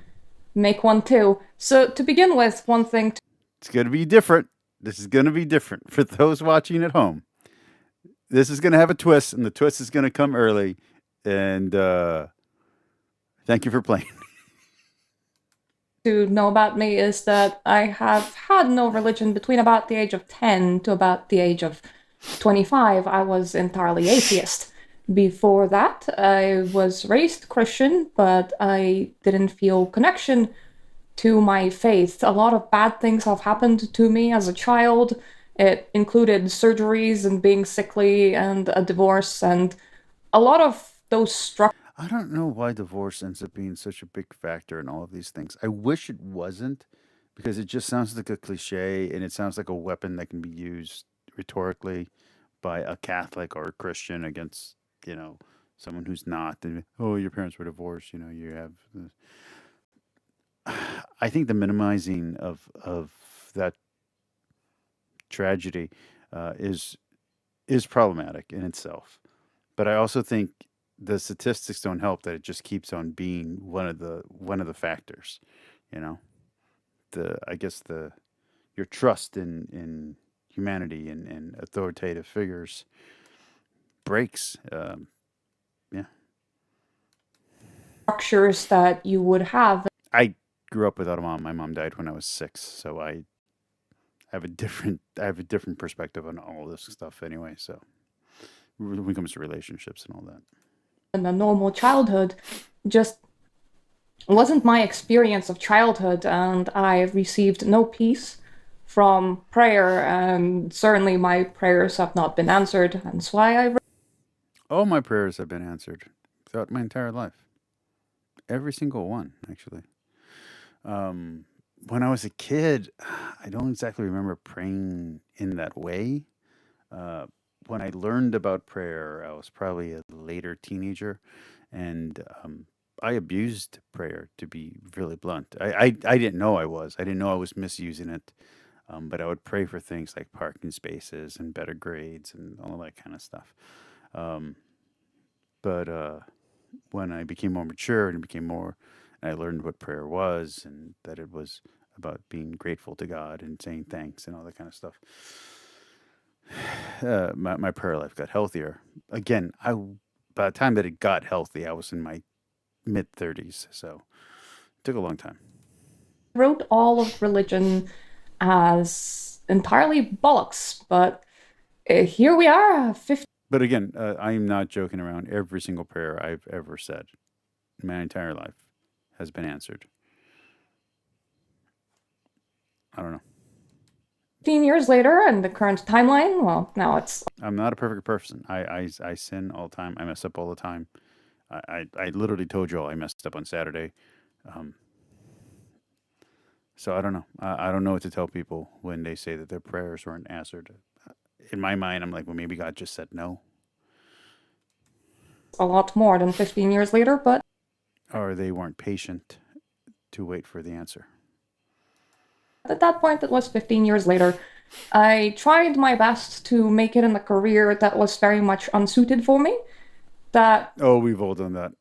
make one too. So to begin with, one thing... It's going to be different. This is going to be different for those watching at home. This is going to have a twist, and the twist is going to come early. And thank you for playing. To know about me is that I have had no religion between about the age of 10 to about the age of 25. I was entirely atheist. Before that, I was raised Christian, but I didn't feel connection to my faith. A lot of bad things have happened to me as a child. It included surgeries and being sickly and a divorce and a lot of those structures. I don't know why divorce ends up being such a big factor in all of these things. I wish it wasn't, because it just sounds like a cliche and it sounds like a weapon that can be used rhetorically by a Catholic or a Christian against, someone who's not. And, oh, your parents were divorced, you have... I think the minimizing of that tragedy is problematic in itself. But I also think the statistics don't help that it just keeps on being one of the factors, your trust in humanity and authoritative figures breaks. Structures that you would have. I grew up without a mom. My mom died when I was 6, so I have a different perspective on all this stuff anyway. So when it comes to relationships and all that. And a normal childhood just wasn't my experience of childhood, and I received no peace from prayer, and certainly my prayers have not been answered. That's why All my prayers have been answered throughout my entire life. Every single one, actually. When I was a kid, I don't exactly remember praying in that way. When I learned about prayer, I was probably a later teenager, and I abused prayer, to be really blunt. I didn't know I was. I didn't know I was misusing it. But I would pray for things like parking spaces and better grades and all that kind of stuff. But when I became more mature and I learned what prayer was and that it was about being grateful to God and saying thanks and all that kind of stuff. My prayer life got healthier. Again, by the time that it got healthy, I was in my mid-30s, so it took a long time. wrote all of religion as entirely bollocks, but here we are, 50. But again, I am not joking around. Every single prayer I've ever said in my entire life has been answered. I don't know. 15 years later, and the current timeline, well, now it's... I'm not a perfect person. I sin all the time. I mess up all the time. I literally told you all I messed up on Saturday. So I don't know. I don't know what to tell people when they say that their prayers weren't answered. In my mind, I'm like, well, maybe God just said no. a lot more than 15 years later, but... Or they weren't patient to wait for the answer. At that point, it was 15 years later. I tried my best to make it in a career that was very much unsuited for me. That Oh, we've all done that.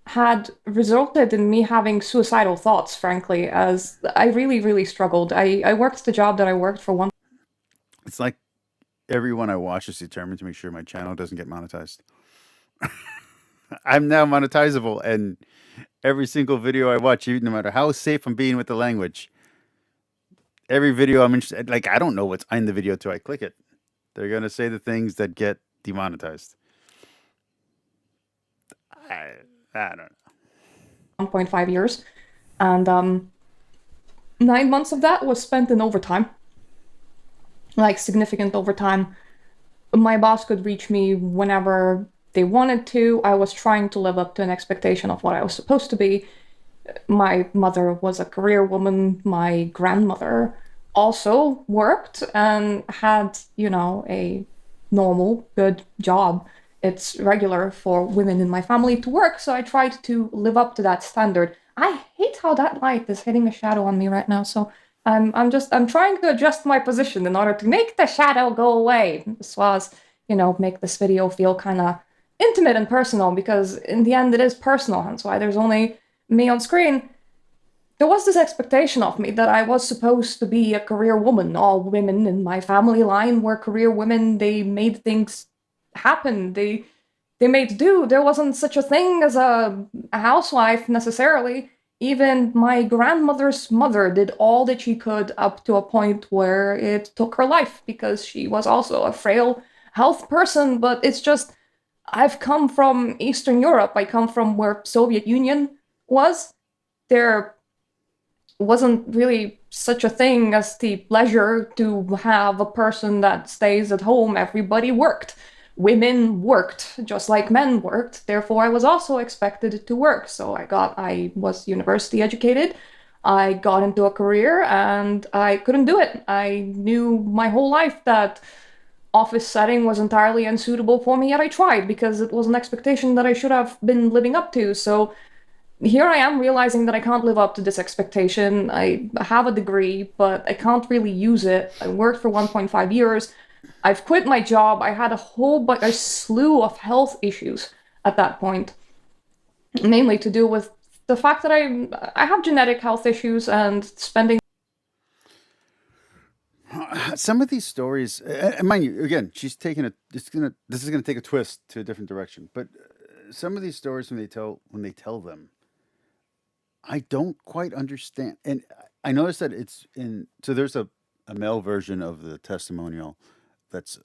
had resulted in me having suicidal thoughts, frankly, as I really, really struggled. I worked the job that I worked for one. It's like everyone I watch is determined to make sure my channel doesn't get monetized. I'm now monetizable, and every single video I watch, even no matter how safe I'm being with the language, every video I'm interested, like, I don't know what's in the video till I click it. They're gonna say the things that get demonetized. I don't know. 1.5 years, and 9 months of that was spent in overtime, like significant overtime. My boss could reach me whenever they wanted to. I was trying to live up to an expectation of what I was supposed to be. My mother was a career woman. My grandmother also worked and had, you know, a normal, good job. It's regular for women in my family to work, so I tried to live up to that standard. I hate how that light is hitting a shadow on me right now, so I'm trying to adjust my position in order to make the shadow go away, as well as, you know, make this video feel kind of intimate and personal, because in the end it is personal, hence why there's only me on screen. There was this expectation of me that I was supposed to be a career woman. All women in my family line were career women. They made things happen. They made do. There wasn't such a thing as a housewife necessarily. Even my grandmother's mother did all that she could up to a point where it took her life, because she was also a frail health person. But it's just, I've come from Eastern Europe. I come from where Soviet Union was. There wasn't really such a thing as the pleasure to have a person that stays at home. Everybody worked. Women worked just like men worked. Therefore, I was also expected to work. So I was university educated. I got into a career and I couldn't do it. I knew my whole life that office setting was entirely unsuitable for me, yet I tried because it was an expectation that I should have been living up to. So here I am realizing that I can't live up to this expectation. I have a degree, but I can't really use it. I worked for 1.5 years. I've quit my job. I had a slew of health issues at that point, mainly to do with the fact that I have genetic health issues and spending. Some of these stories, and mind you, again, she's taking this is gonna take a twist to a different direction. But some of these stories, when they tell them, I don't quite understand. And I noticed that so there's a male version of the testimonial that's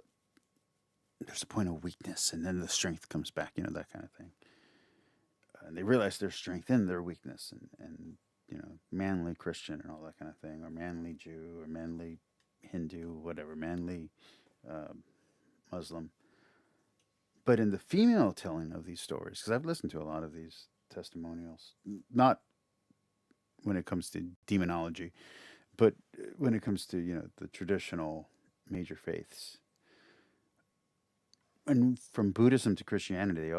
there's a point of weakness, and then the strength comes back, that kind of thing. And they realize their strength in their weakness, and manly Christian and all that kind of thing, or manly Jew, or manly Hindu, whatever, manly Muslim. But in the female telling of these stories, because I've listened to a lot of these testimonials, not when it comes to demonology, but when it comes to the traditional major faiths, and from Buddhism to Christianity,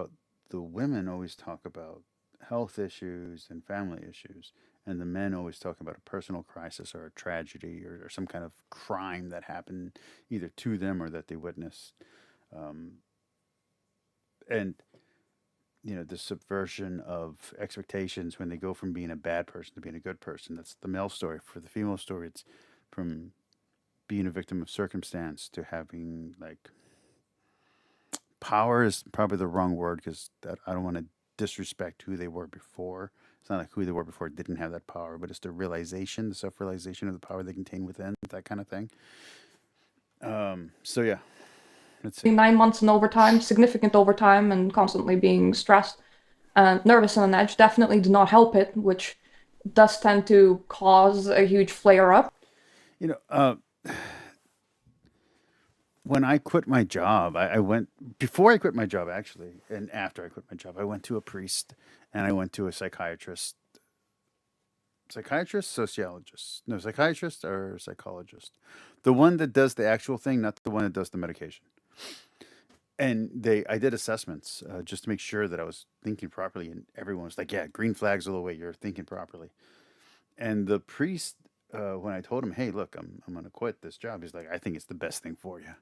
the women always talk about health issues and family issues, and the men always talk about a personal crisis or a tragedy or some kind of crime that happened either to them or that they witnessed. And the subversion of expectations when they go from being a bad person to being a good person. That's the male story. For the female story, it's from being a victim of circumstance to having, like, power is probably the wrong word, because I don't want to disrespect who they were before. It's not like who they were before didn't have that power, but it's the realization, the self-realization of the power they contain within, that kind of thing. So yeah, that's it. 9 months in overtime, significant overtime, and constantly being stressed and nervous and on edge definitely did not help it, which does tend to cause a huge flare up. When I quit my job, before I quit my job, actually, and after I quit my job, I went to a priest and I went to a psychiatrist, sociologist, no, psychiatrist or psychologist, the one that does the actual thing, not the one that does the medication. And I did assessments just to make sure that I was thinking properly, and everyone was like, yeah, green flags all the way, you're thinking properly. And the priest, when I told him, hey, look, I'm going to quit this job, he's like, I think it's the best thing for you.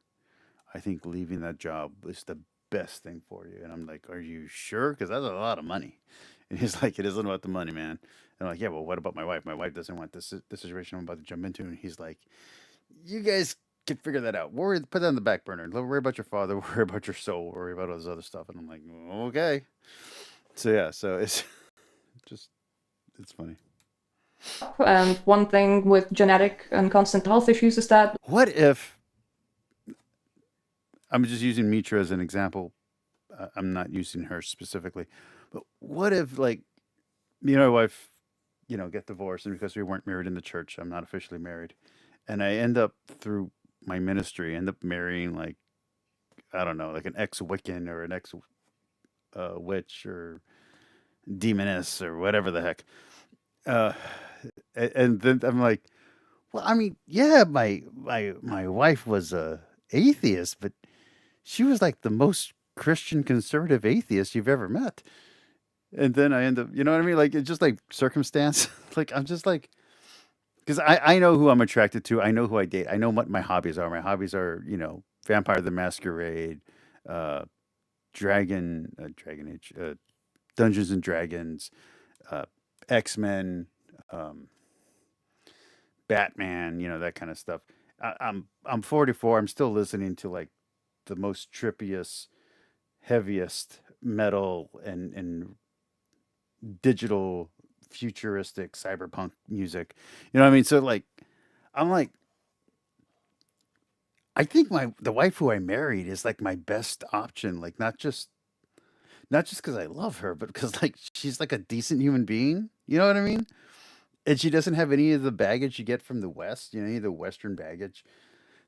I think leaving that job is the best thing for you. And I'm like, are you sure? Because that's a lot of money. And he's like, it isn't about the money, man. And I'm like, yeah, well, what about my wife? My wife doesn't want this situation I'm about to jump into. And he's like, you guys can figure that out. Put that on the back burner. Don't worry about your father. Worry about your soul. Worry about all this other stuff. And I'm like, okay. So yeah, so it's it's funny. And one thing with genetic and constant health issues is that what if, I'm just using Mitra as an example, I'm not using her specifically, but what if, like, me and my wife, get divorced, and because we weren't married in the church, I'm not officially married, and I end up, through my ministry, marrying, like, I don't know, like an ex-Wiccan or an ex-witch or demoness or whatever the heck. And then I'm like, well, I mean, yeah, my wife was a atheist, but she was like the most Christian conservative atheist you've ever met. And then I end up, you know what I mean? Like, it's just like circumstance. Like, I'm just like, because I know who I'm attracted to. I know who I date. I know what my hobbies are. My hobbies are, Vampire the Masquerade, Dragon Age, Dungeons and Dragons, X-Men, Batman, that kind of stuff. I'm 44. I'm still listening to, like, the most trippiest, heaviest metal and digital futuristic cyberpunk music. You know what I mean? So, like, I'm like, I think the wife who I married is like my best option. Like, not just because I love her, but because, like, she's like a decent human being. You know what I mean? And she doesn't have any of the baggage you get from the West, any of the Western baggage.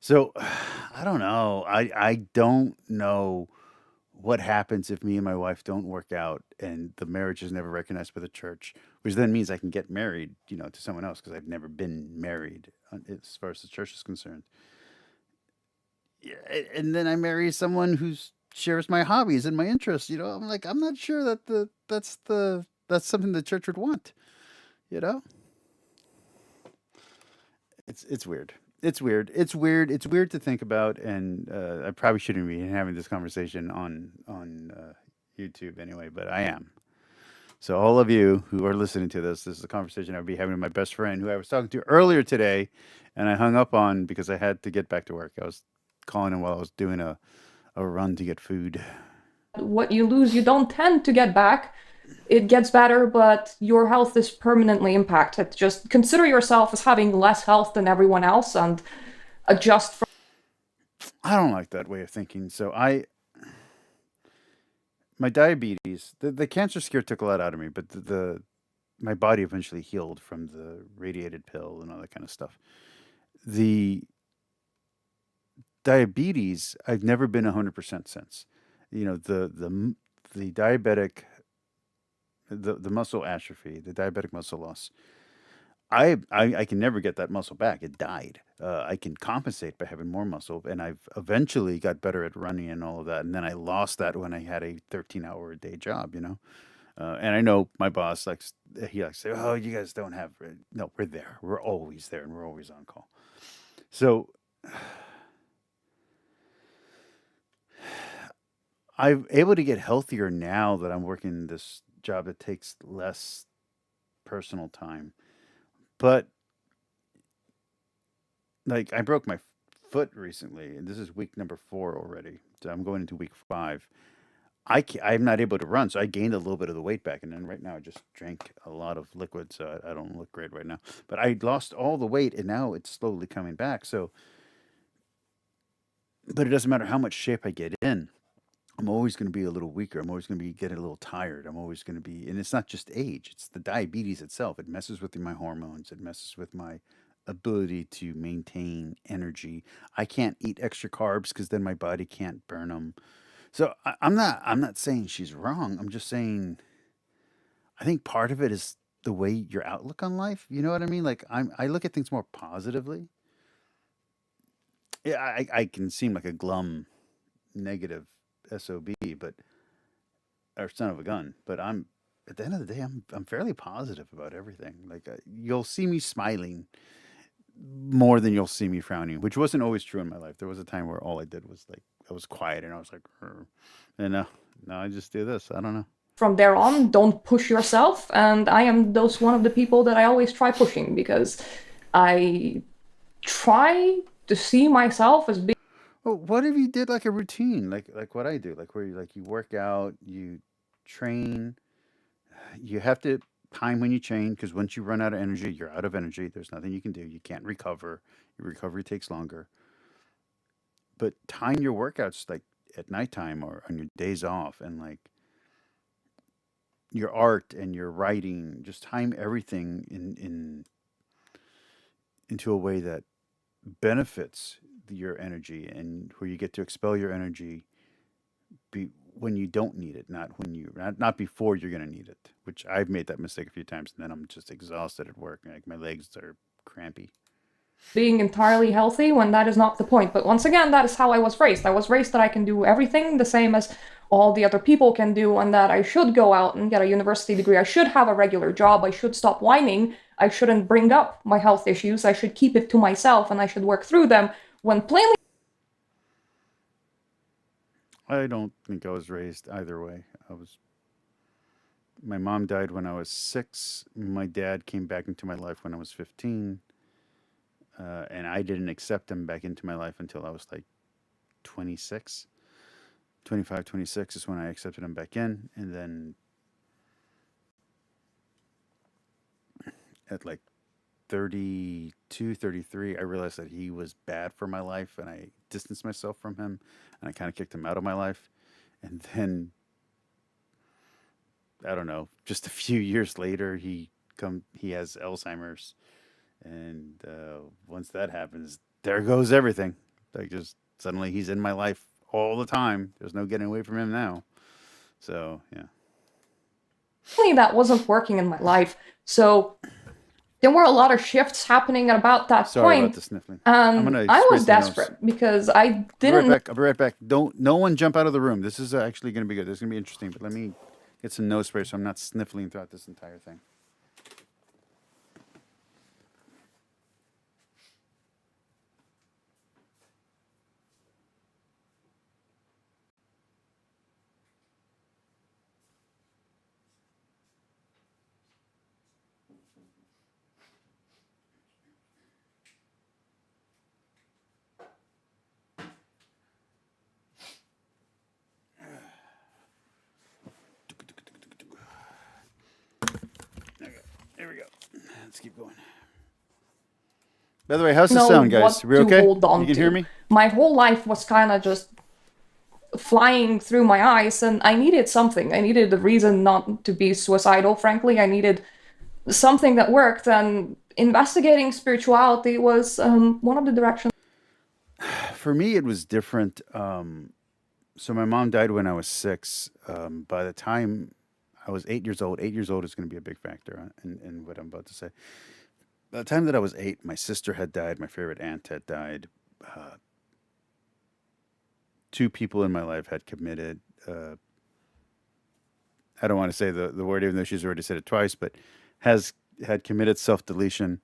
So, I don't know. I don't know what happens if me and my wife don't work out and the marriage is never recognized by the church, which then means I can get married, to someone else, because I've never been married as far as the church is concerned. Yeah, and then I marry someone who shares my hobbies and my interests. I'm like, I'm not sure that that's something the church would want. It's weird. It's weird. It's weird to think about, and I probably shouldn't be having this conversation on YouTube anyway, but I am. So all of you who are listening to this is a conversation I'll be having with my best friend, who I was talking to earlier today, and I hung up on because I had to get back to work. I was calling him while I was doing a run to get food. what you lose, you don't tend to get back. It gets better, but your health is permanently impacted. Just consider yourself as having less health than everyone else and adjust from. I don't like that way of thinking. So my diabetes, the cancer scare took a lot out of me, but my body eventually healed from the radiated pill and all that kind of stuff. The diabetes, I've never been 100% since. You know, the diabetic, the muscle atrophy, the diabetic muscle loss. I can never get that muscle back. It died. I can compensate by having more muscle, and I've eventually got better at running and all of that. And then I lost that when I had a 13-hour a day job, you know. And I know my boss likes to say, "Oh, you guys don't have." No, we're there. We're always there, and we're always on call. So I'm able to get healthier now that I'm working this job that takes less personal time. But like I broke my foot recently, and this is week number 4 already. So I'm going into week 5. I'm not able to run, so I gained a little bit of the weight back, and then right now I just drank a lot of liquid, so I don't look great right now. But I lost all the weight, and now it's slowly coming back. So, but it doesn't matter how much shape I get in. I'm always going to be a little weaker. I'm always going to be getting a little tired. I'm always going to be, and it's not just age, it's the diabetes itself. It messes with my hormones. It messes with my ability to maintain energy. I can't eat extra carbs because then my body can't burn them. So I'm not saying she's wrong. I'm just saying I think part of it is the way your outlook on life. You know what I mean? Like I look at things more positively. Yeah, I can seem like a glum, negative SOB, but or son of a gun. But I'm at the end of the day, I'm fairly positive about everything. Like you'll see me smiling more than you'll see me frowning, which wasn't always true in my life. There was a time where all I did was like I was quiet and I was like, "Rrr." And now I just do this. I don't know. From there on, don't push yourself, and I am one of the people that I always try pushing because I try to see myself as being. Well, what if you did like a routine, like what I do, like where you work out, you train, you have to time when you train because once you run out of energy, you're out of energy. There's nothing you can do. You can't recover. Your recovery takes longer. But time your workouts like at nighttime or on your days off, and like your art and your writing. Just time everything into a way that benefits your energy and where you get to expel your energy when you don't need it, not before you're going to need it, which I've made that mistake a few times, and then I'm just exhausted at work. Like my legs are crampy. Being entirely healthy when that is not the point. But once again, that is how I was raised. I was raised that I can do everything the same as all the other people can do, and that I should go out and get a university degree. I should have a regular job. I should stop whining. I shouldn't bring up my health issues. I should keep it to myself, and I should work through them. When plainly, I don't think I was raised either way. My mom died when I was 6. My dad came back into my life when I was 15. And I didn't accept him back into my life until I was like 26. 25, 26 is when I accepted him back in. And then at like 32, 33, I realized that he was bad for my life, and I distanced myself from him, and I kind of kicked him out of my life. And then, I don't know, just a few years later, he has Alzheimer's. And once that happens, there goes everything. Like just suddenly he's in my life all the time. There's no getting away from him now. So, yeah. that wasn't working in my life. So there were a lot of shifts happening at about that Sorry point. about the sniffling. I was desperate because I didn't. I'll be right back. No one jump out of the room. This is actually going to be good. This is going to be interesting. But let me get some nose spray so I'm not sniffling throughout this entire thing. There we go. Let's keep going. By the way, how's the sound, guys? Are we okay? Hold on You can to. hear me? my whole life was kind of just flying through my eyes, and I needed something. I needed a reason not to be suicidal, frankly. I needed something that worked, and investigating spirituality was one of the directions. For me, it was different. So my mom died when I was 6. By the time I was 8 years old, 8 years old is going to be a big factor in what I'm about to say. By the time that I was 8, my sister had died. My favorite aunt had died. 2 people in my life had committed. I don't want to say the word, even though she's already said it twice, but had committed self-deletion.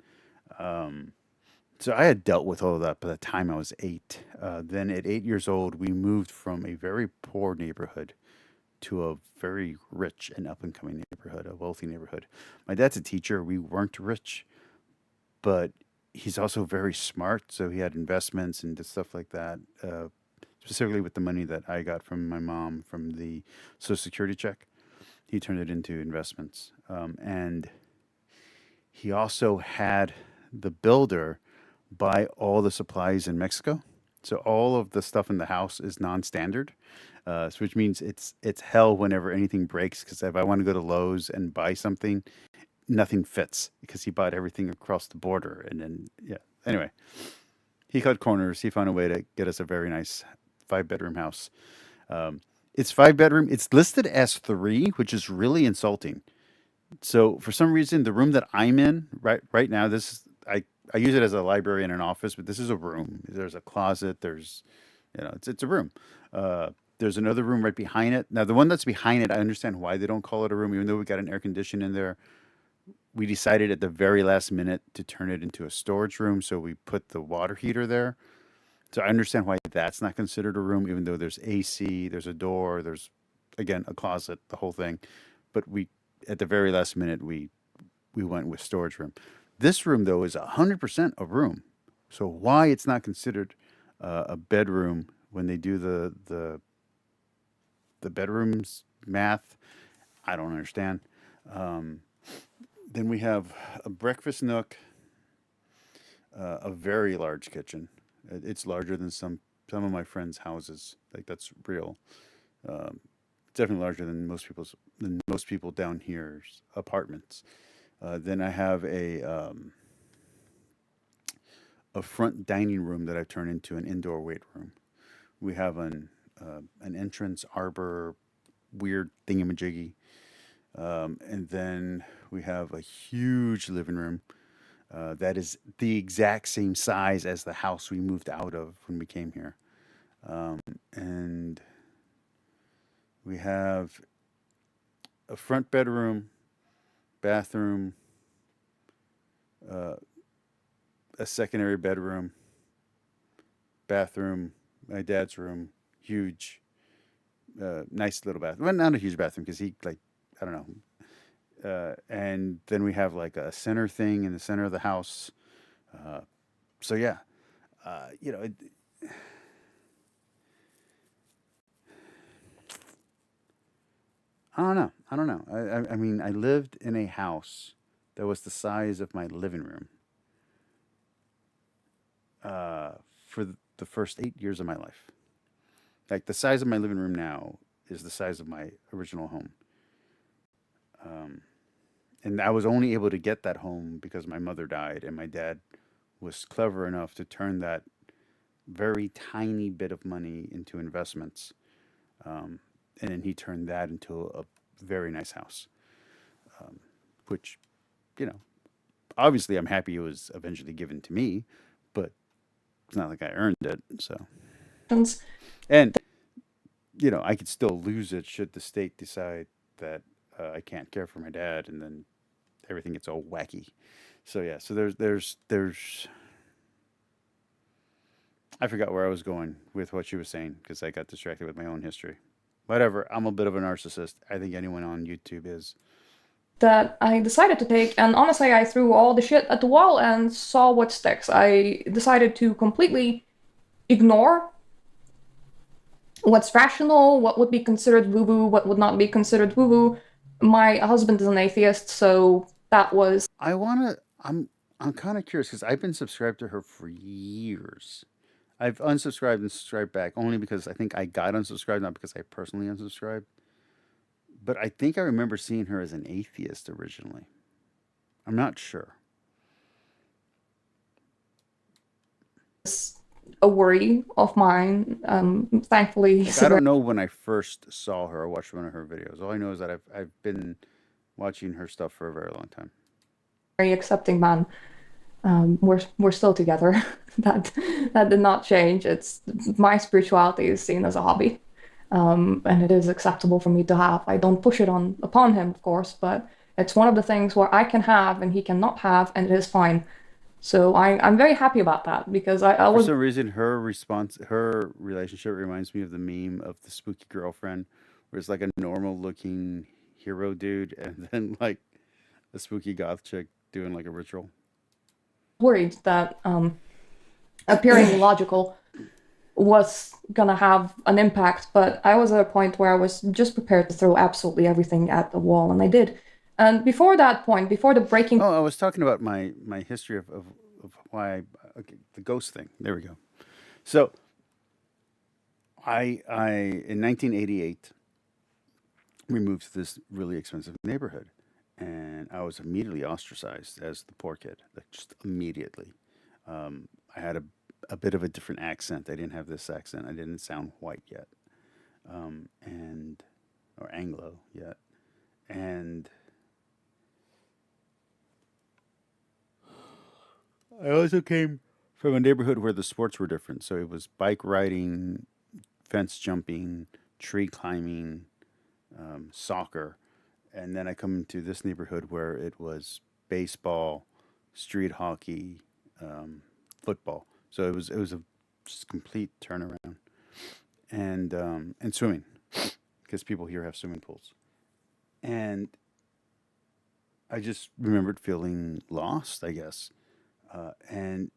So I had dealt with all of that by the time I was 8. Then at 8 years old, we moved from a very poor neighborhood to a very rich and up-and-coming neighborhood, a wealthy neighborhood. My dad's a teacher. We weren't rich, but he's also very smart. So he had investments and stuff like that, specifically with the money that I got from my mom from the Social Security check. He turned it into investments. And he also had the builder buy all the supplies in Mexico. So all of the stuff in the house is non-standard, so which means it's hell whenever anything breaks. Because if I want to go to Lowe's and buy something, nothing fits because he bought everything across the border. And then anyway, he cut corners. He found a way to get us a very nice 5-bedroom house. It's 5-bedroom. It's listed as 3, which is really insulting. So for some reason, the room that I'm in right now, I use it as a library and an office, but this is a room. There's a closet. There's, it's a room. There's another room right behind it. Now, the one that's behind it, I understand why they don't call it a room, even though we got an air conditioner in there. We decided at the very last minute to turn it into a storage room, so we put the water heater there. So I understand why that's not considered a room, even though there's AC, there's a door, there's, again, a closet, the whole thing. But at the very last minute, we went with storage room. This room, though, is 100% a room. So why it's not considered a bedroom when they do the bedrooms math, I don't understand. Then we have a breakfast nook, a very large kitchen. It's larger than some of my friends' houses. Like, that's real. Definitely larger than most people down here's apartments. Then I have a front dining room that I've turned into an indoor weight room. We have an entrance arbor, weird thingamajiggy, and then we have a huge living room that is the exact same size as the house we moved out of when we came here, and we have a front bedroom, bathroom, a secondary bedroom, bathroom, my dad's room, huge, nice little bathroom. Well, not a huge bathroom because he, like, I don't know. And then we have like a center thing in the center of the house. So yeah, I don't know. I mean, I lived in a house that was the size of my living room for the first 8 years of my life. Like, the size of my living room now is the size of my original home. And I was only able to get that home because my mother died, and my dad was clever enough to turn that very tiny bit of money into investments. And then he turned that into a very nice house, which, obviously I'm happy it was eventually given to me, but it's not like I earned it. So, and, I could still lose it should the state decide that I can't care for my dad, and then everything gets all wacky. So yeah, so there's I forgot where I was going with what she was saying because I got distracted with my own history. Whatever, I'm a bit of a narcissist. I think anyone on YouTube is. That I decided to take, and honestly, I threw all the shit at the wall and saw what sticks. I decided to completely ignore what's rational, what would be considered woo-woo, what would not be considered woo-woo. My husband is an atheist, so that was... I'm kind of curious because I've been subscribed to her for years. I've unsubscribed and subscribed back only because I think I got unsubscribed, not because I personally unsubscribed. But I think I remember seeing her as an atheist originally. I'm not sure. It's a worry of mine. Thankfully, Like, I don't know when I first saw her or watched one of her videos. All I know is that I've been watching her stuff for a very long time. very accepting man. We're still together. that did not change. It's my spirituality is seen as a hobby, and it is acceptable for me to have. I don't push it upon him, of course, but it's one of the things where I can have and he cannot have, and it is fine. So I'm very happy about that because I For was some reason, her relationship reminds me of the meme of the spooky girlfriend, where it's like a normal-looking hero dude, and then like a spooky goth chick doing like a ritual. worried that appearing logical was gonna have an impact, but I was at a point where I was just prepared to throw absolutely everything at the wall, and I did. And before that point, before the breaking Oh, I was talking about my history of why the ghost thing. There we go. So I in 1988 we moved to this really expensive neighborhood, and I was immediately ostracized as the poor kid, like just immediately. I had a bit of a different accent. I didn't have this accent. I didn't sound white yet, and or Anglo yet, and I also came from a neighborhood where the sports were different. So it was bike riding, fence jumping, tree climbing, soccer. And then I come into this neighborhood where it was baseball, street hockey, football. So it was a just complete turnaround. And swimming, because people here have swimming pools. And I just remembered feeling lost, I guess. And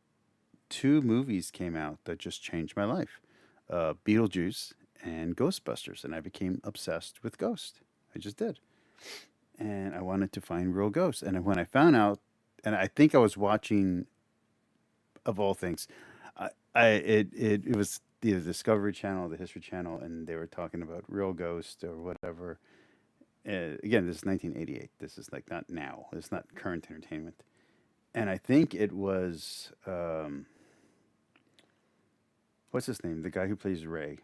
two movies came out that just changed my life, Beetlejuice and Ghostbusters, and I became obsessed with Ghost. I just did. And I wanted to find real ghosts. And when I found out, and I think I was watching, of all things, it was the Discovery Channel, the History Channel, and they were talking about real ghosts or whatever. Again, this is 1988. This is like not now. It's not current entertainment. And I think it was what's his name? The guy who plays Ray,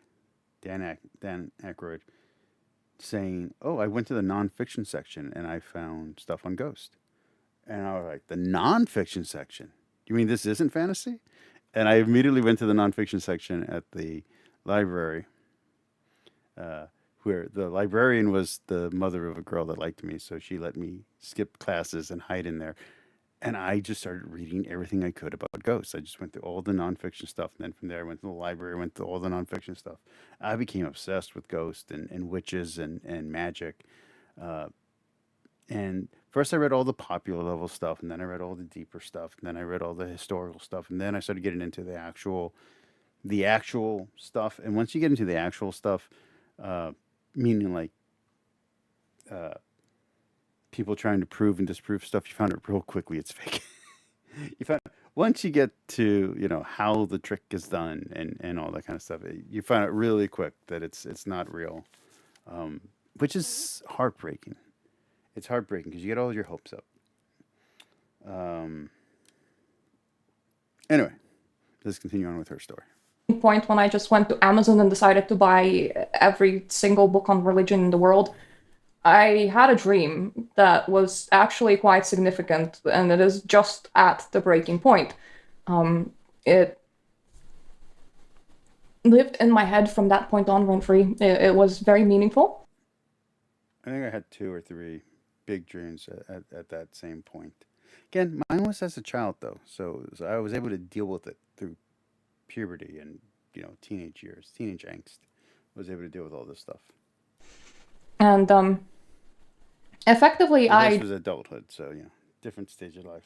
Dan Aykroyd, saying, "Oh, I went to the nonfiction section and I found stuff on Ghost." And I was like, "The nonfiction section? You mean this isn't fantasy?" And I immediately went to the nonfiction section at the library, where the librarian was the mother of a girl that liked me, so she let me skip classes and hide in there. And I just started reading everything I could about ghosts. I just went through all the nonfiction stuff. And then from there, I went to the library, went through all the nonfiction stuff. I became obsessed with ghosts and witches and magic. And first I read all the popular level stuff, and then I read all the deeper stuff, and then I read all the historical stuff. And then I started getting into the actual stuff. And once you get into the actual stuff, meaning like people trying to prove and disprove stuff, you found it real quickly it's fake. Once you get to how the trick is done and all that kind of stuff, you find out really quick that it's not real, which is heartbreaking. It's heartbreaking because you get all your hopes up. Anyway, let's continue on with her story. point when I just went to Amazon and decided to buy every single book on religion in the world, I had a dream that was actually quite significant, and it is just at the breaking point. It lived in my head from that point on, rent-free. It was very meaningful. I think I had 2 or 3 big dreams at that same point. Again, mine was as a child, though, so I was able to deal with it through puberty and teenage years, teenage angst. I was able to deal with all this stuff. And effectively, This was adulthood, so different stage of life.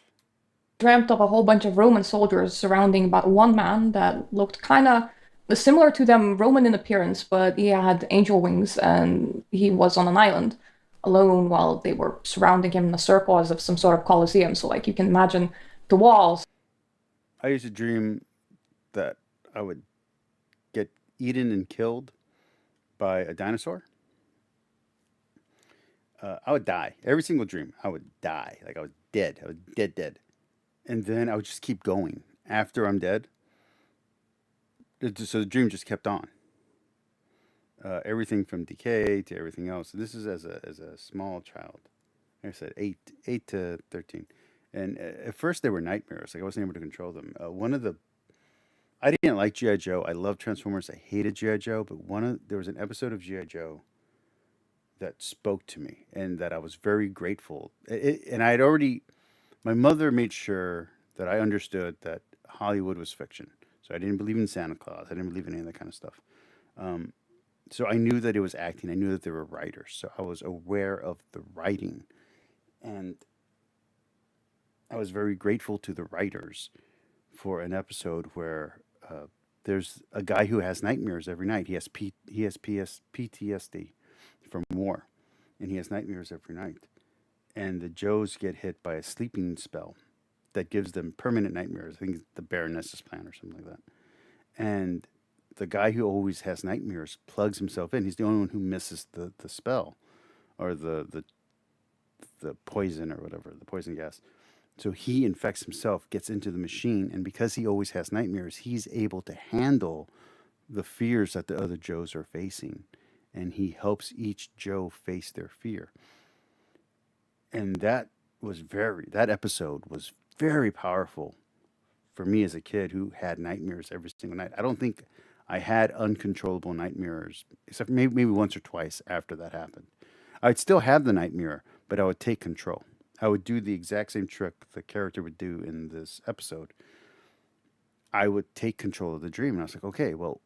dreamt of a whole bunch of Roman soldiers surrounding about one man that looked kind of similar to them, Roman in appearance, but he had angel wings and he was on an island alone while they were surrounding him in a circle as of some sort of coliseum. So like you can imagine the walls. I used to dream that I would get eaten and killed by a dinosaur. I would die. Every single dream, I would die. Like I was dead. I was dead. And then I would just keep going. After I'm dead, so the dream just kept on. Everything from decay to everything else. This is as a small child. Like I said, 8 to 13. And at first they were nightmares. Like I wasn't able to control them. I didn't like G.I. Joe. I loved Transformers. I hated G.I. Joe. But there was an episode of G.I. Joe that spoke to me and that I was very grateful. And I had already, my mother made sure that I understood that Hollywood was fiction. So I didn't believe in Santa Claus. I didn't believe in any of that kind of stuff. So I knew that it was acting. I knew that they were writers. So I was aware of the writing. And I was very grateful to the writers for an episode where there's a guy who has nightmares every night. He has PTSD from war, and he has nightmares every night. And the Joes get hit by a sleeping spell that gives them permanent nightmares. I think it's the Baroness's plan or something like that. And the guy who always has nightmares plugs himself in. He's the only one who misses the spell or the poison or whatever, the poison gas. So he infects himself, gets into the machine, and because he always has nightmares, he's able to handle the fears that the other Joes are facing. And he helps each Joe face their fear. And that episode was very powerful for me as a kid who had nightmares every single night. I don't think I had uncontrollable nightmares, except maybe once or twice after that happened. I'd still have the nightmare, but I would take control. I would do the exact same trick the character would do in this episode. I would take control of the dream. And I was like, okay, well,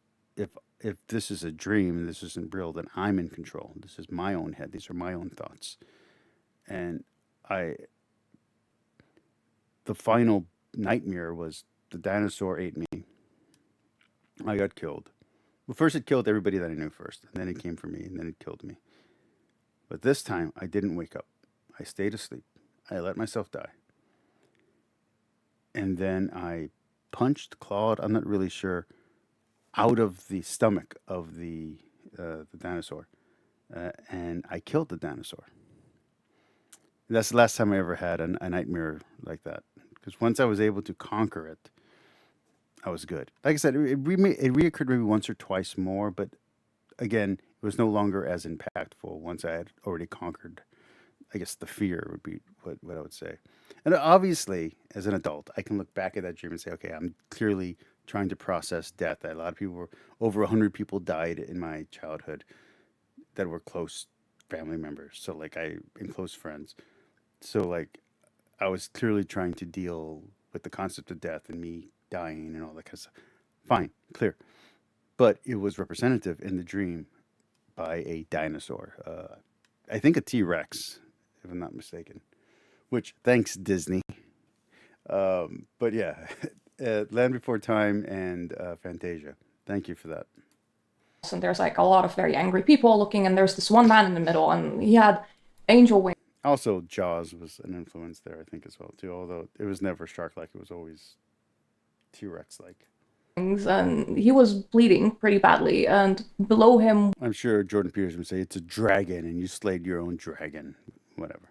if this is a dream, this isn't real, then I'm in control. This is my own head. These are my own thoughts. And the final nightmare was the dinosaur ate me. I got killed. Well, first it killed everybody that I knew first, and then it came for me, and then it killed me. But this time, I didn't wake up. I stayed asleep. I let myself die. And then I clawed, I'm not really sure, out of the stomach of the dinosaur. And I killed the dinosaur. That's the last time I ever had a nightmare like that. Because once I was able to conquer it, I was good. Like I said, it reoccurred maybe once or twice more, but again, it was no longer as impactful once I had already conquered, I guess, the fear would be what I would say. And obviously, as an adult, I can look back at that dream and say, okay, I'm clearly trying to process death. A lot of people, over 100 people died in my childhood that were close family members. So and close friends. So I was clearly trying to deal with the concept of death and me dying and all that kind of stuff. Fine, clear. But it was representative in the dream by a dinosaur. I think a T-Rex, if I'm not mistaken. Which, thanks, Disney. But yeah, Land Before Time and Fantasia. Thank you for that. And there's a lot of very angry people looking, and there's this one man in the middle, and he had angel wings. Also, Jaws was an influence there, I think, as well, too. Although it was never shark-like, it was always T-Rex-like. And he was bleeding pretty badly, and below him... I'm sure Jordan Peterson would say, it's a dragon, and you slayed your own dragon. Whatever.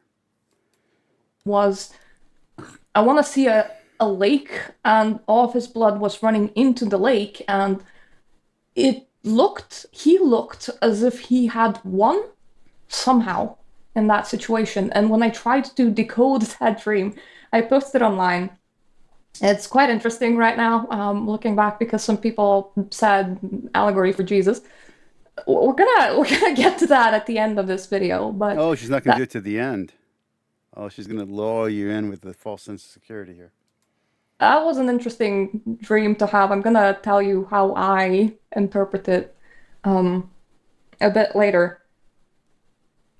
I want to see a lake, and all of his blood was running into the lake, and he looked as if he had won somehow in that situation. And when I tried to decode that dream, I posted online. It's quite interesting right now, looking back, because some people said allegory for Jesus. We're gonna get to that at the end of this video, but oh, she's not gonna do it to the end. Oh, she's gonna lull you in with the false sense of security here. That was an interesting dream to have. I'm gonna tell you how I interpret it a bit later.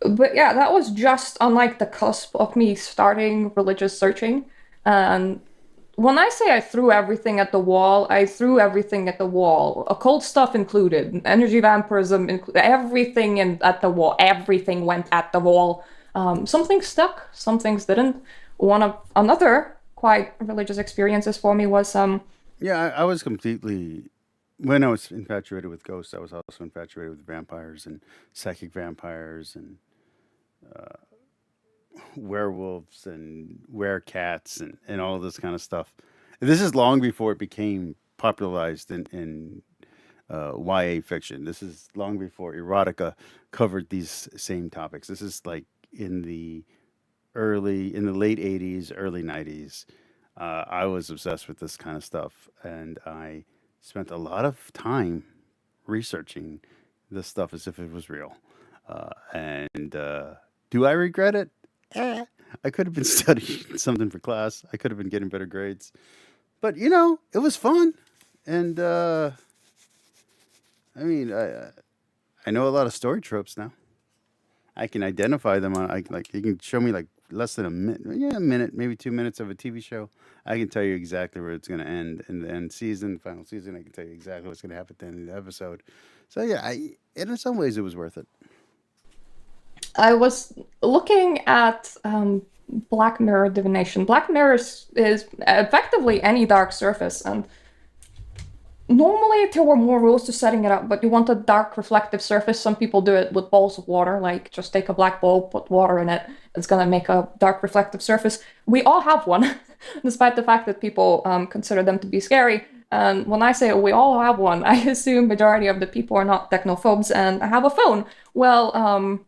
But yeah, that was just on the cusp of me starting religious searching. And when I say I threw everything at the wall, I threw everything at the wall. Occult stuff included, energy vampirism, everything at the wall. Everything went at the wall. Some things stuck, some things didn't. Another quite religious experiences for me was Yeah, I was completely when I was infatuated with ghosts, I was also infatuated with vampires and psychic vampires and werewolves and werecats and all this kind of stuff. This is long before it became popularized in YA fiction. This is long before erotica covered these same topics. This is like in the late 80s, early 90s. I was obsessed with this kind of stuff, and I spent a lot of time researching this stuff as if it was real. And do I regret it? I could have been studying something for class. I could have been getting better grades. But, it was fun. And, I know a lot of story tropes now. I can identify them you can show me like less than a minute, maybe 2 minutes of a TV show. I can tell you exactly where it's going to end in the end season, final season. I can tell you exactly what's going to happen at the end of the episode. So yeah, in some ways it was worth it. I was looking at Black Mirror divination. Black Mirror is effectively any dark surface, and normally there were more rules to setting it up, but you want a dark reflective surface. Some people do it with bowls of water, like just take a black bowl, put water in it. It's gonna make a dark reflective surface. We all have one, despite the fact that people consider them to be scary. And when I say we all have one, I assume majority of the people are not technophobes and have a phone. Well,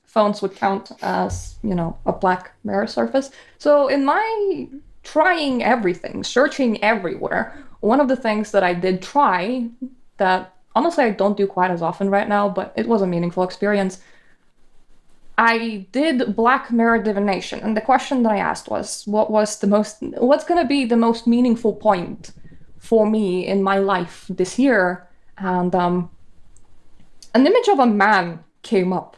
phones would count as, a black mirror surface. So in my trying everything, searching everywhere, one of the things that I did try that honestly I don't do quite as often right now, but it was a meaningful experience. I did Black Mirror divination, and the question that I asked was, what's going to be the most meaningful point for me in my life this year? And an image of a man came up.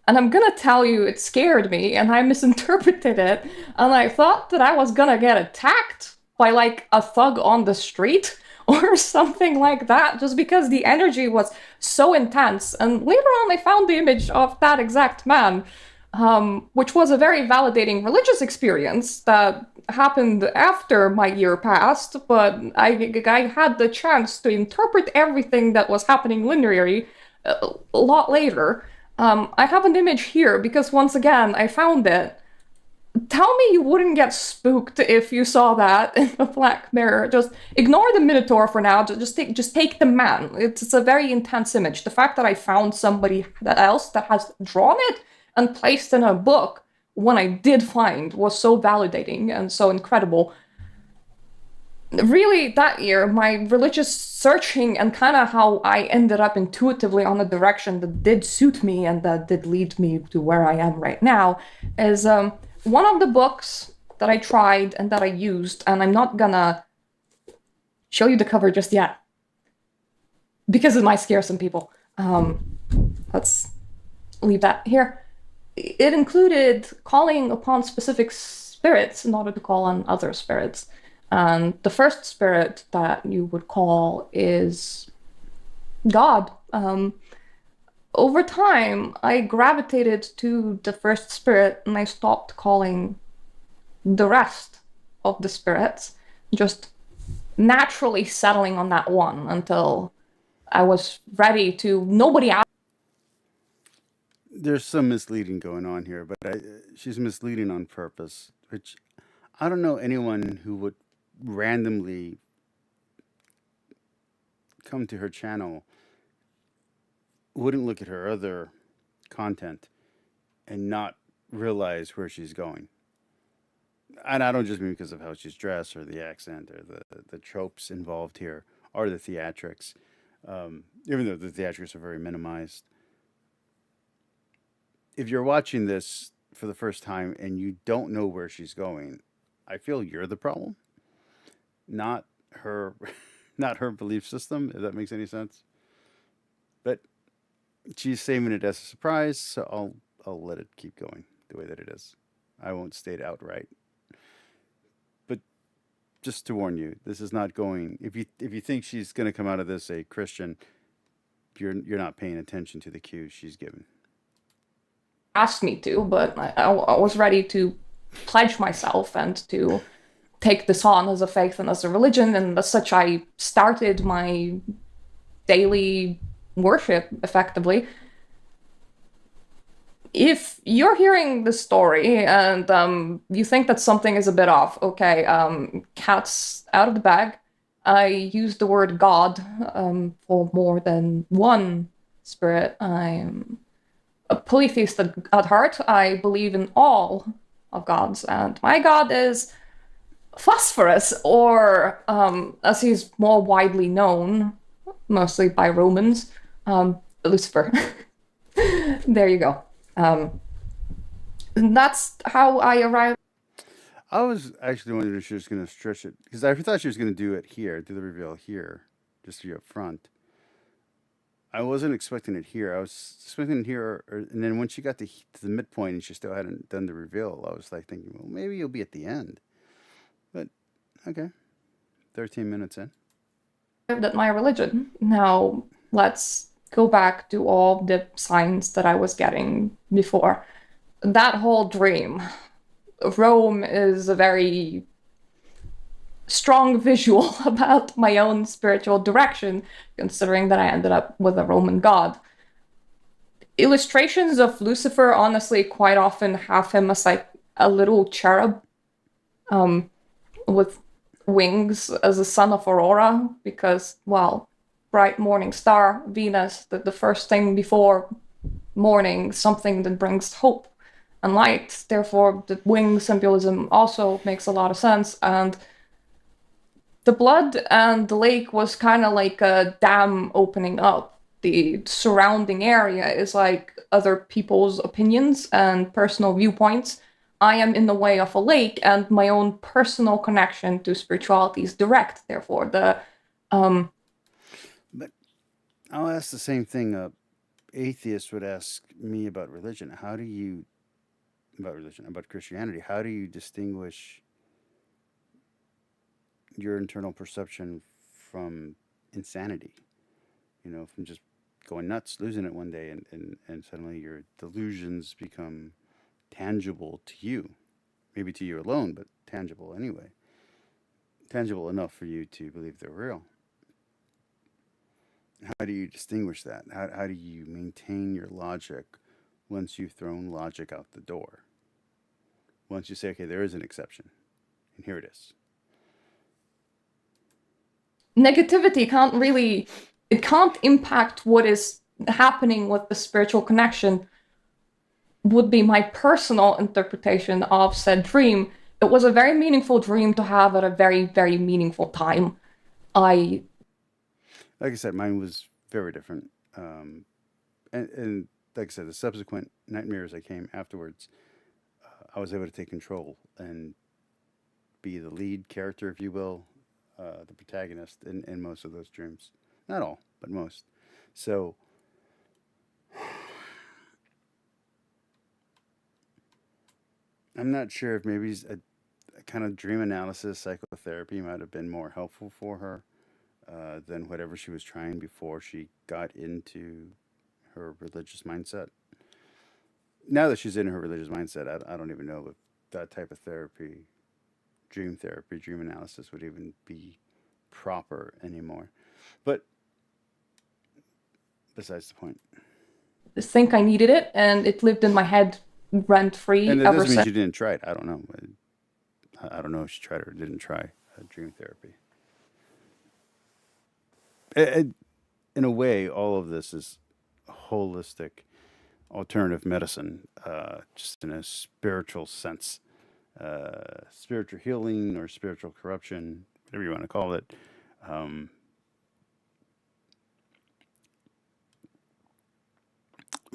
And I'm gonna tell you, it scared me, and I misinterpreted it, and I thought that I was gonna get attacked by like a thug on the street or something like that, just because the energy was so intense. And later on I found the image of that exact man, which was a very validating religious experience that happened after my year passed, but I had the chance to interpret everything that was happening linearly a lot later. I have an image here because once again, I found it. Tell me you wouldn't get spooked if you saw that in the Black Mirror. Just ignore the Minotaur for now. Just take the man. It's a very intense image. The fact that I found somebody else that has drawn it and placed in a book when I did find was so validating and so incredible. Really, that year, my religious searching and kind of how I ended up intuitively on a direction that did suit me and that did lead me to where I am right now is one of the books that I tried and that I used, and I'm not gonna show you the cover just yet because it might scare some people. Let's leave that here. It included calling upon specific spirits in order to call on other spirits. And the first spirit that you would call is God. Over time, I gravitated to the first spirit and I stopped calling the rest of the spirits, just naturally settling on that one until I was ready to nobody else. There's some misleading going on here, but she's misleading on purpose, which I don't know anyone who would randomly come to her channel wouldn't look at her other content and not realize where she's going. And I don't just mean because of how she's dressed or the accent or the tropes involved here or the theatrics, even though the theatrics are very minimized. If you're watching this for the first time and you don't know where she's going, I feel you're the problem. Not her belief system, if that makes any sense. But she's saving it as a surprise, so I'll let it keep going the way that it is. I won't state outright. But just to warn you, this is not going. If you think she's going to come out of this a Christian, you're not paying attention to the cues she's given. Asked me to, but I was ready to pledge myself and to take this on as a faith and as a religion, and as such I started my daily worship effectively. If you're hearing the story and you think that something is a bit off, okay, cat's out of the bag. I use the word God for more than one spirit. I'm a polytheist at heart. I believe in all of gods, and my god is Phosphorus, or as he's more widely known, mostly by Romans, Lucifer. There you go. And that's how I arrived. I was actually wondering if she was going to stretch it, because I thought she was going to do it here, do the reveal here, just to be up front. I wasn't expecting it here. I was expecting it here, and then when she got to the midpoint and she still hadn't done the reveal, I was like thinking, well, maybe you'll be at the end. But okay, 13 minutes in. At my religion. Now let's go back to all the signs that I was getting before. That whole dream. Rome is a very strong visual about my own spiritual direction, considering that I ended up with a Roman god. Illustrations of Lucifer honestly quite often have him as like a little cherub with wings as a son of Aurora, because, well, bright morning star, Venus, the first thing before morning, something that brings hope and light. Therefore, the wing symbolism also makes a lot of sense. And the blood and the lake was kind of like a dam opening up. The surrounding area is like other people's opinions and personal viewpoints. I am in the way of a lake, and my own personal connection to spirituality is direct. Therefore, But I'll ask the same thing. Atheists would ask me about religion. About Christianity. How do you distinguish your internal perception from insanity? You know, from just going nuts, losing it one day, and suddenly your delusions become tangible to you. Maybe to you alone, but tangible anyway. Tangible enough for you to believe they're real. How do you distinguish that? How do you maintain your logic once you've thrown logic out the door? Once you say, okay, there is an exception, and here it is. Negativity can't impact what is happening with the spiritual connection, would be my personal interpretation of said dream. It was a very meaningful dream to have at a very, very meaningful time. Like I said, mine was very different. And like I said, the subsequent nightmares that came afterwards, I was able to take control and be the lead character, if you will, the protagonist in most of those dreams. Not all, but most. So I'm not sure if maybe a kind of dream analysis psychotherapy might have been more helpful for her than whatever she was trying before she got into her religious mindset. Now that she's in her religious mindset, I don't even know if that type of therapy, dream analysis would even be proper anymore. But besides the point. I think I needed it, and it lived in my head rent-free And it ever doesn't mean since. she didn't try it. I don't know. I don't know if she tried or didn't try dream therapy. In a way, all of this is holistic alternative medicine, just in a spiritual sense. Spiritual healing or spiritual corruption, whatever you want to call it.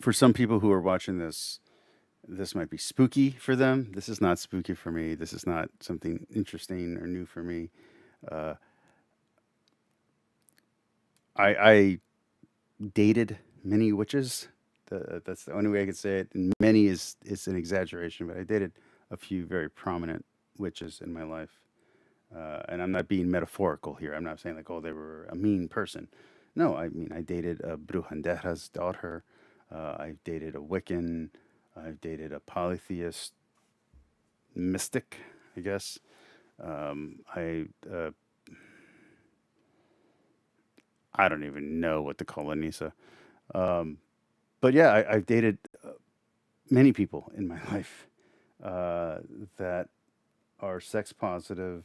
For some people who are watching this, this might be spooky for them. This is not spooky for me. This is not something interesting or new for me. I dated many witches. That's the only way I could say it. And many is an exaggeration, but I dated a few very prominent witches in my life. And I'm not being metaphorical here. I'm not saying like, oh, they were a mean person. No, I mean, I dated a Brujandeja's daughter. I've dated a Wiccan. I've dated a polytheist mystic, I guess. I don't even know what to call Anissa. But yeah, I've dated many people in my life that are sex positive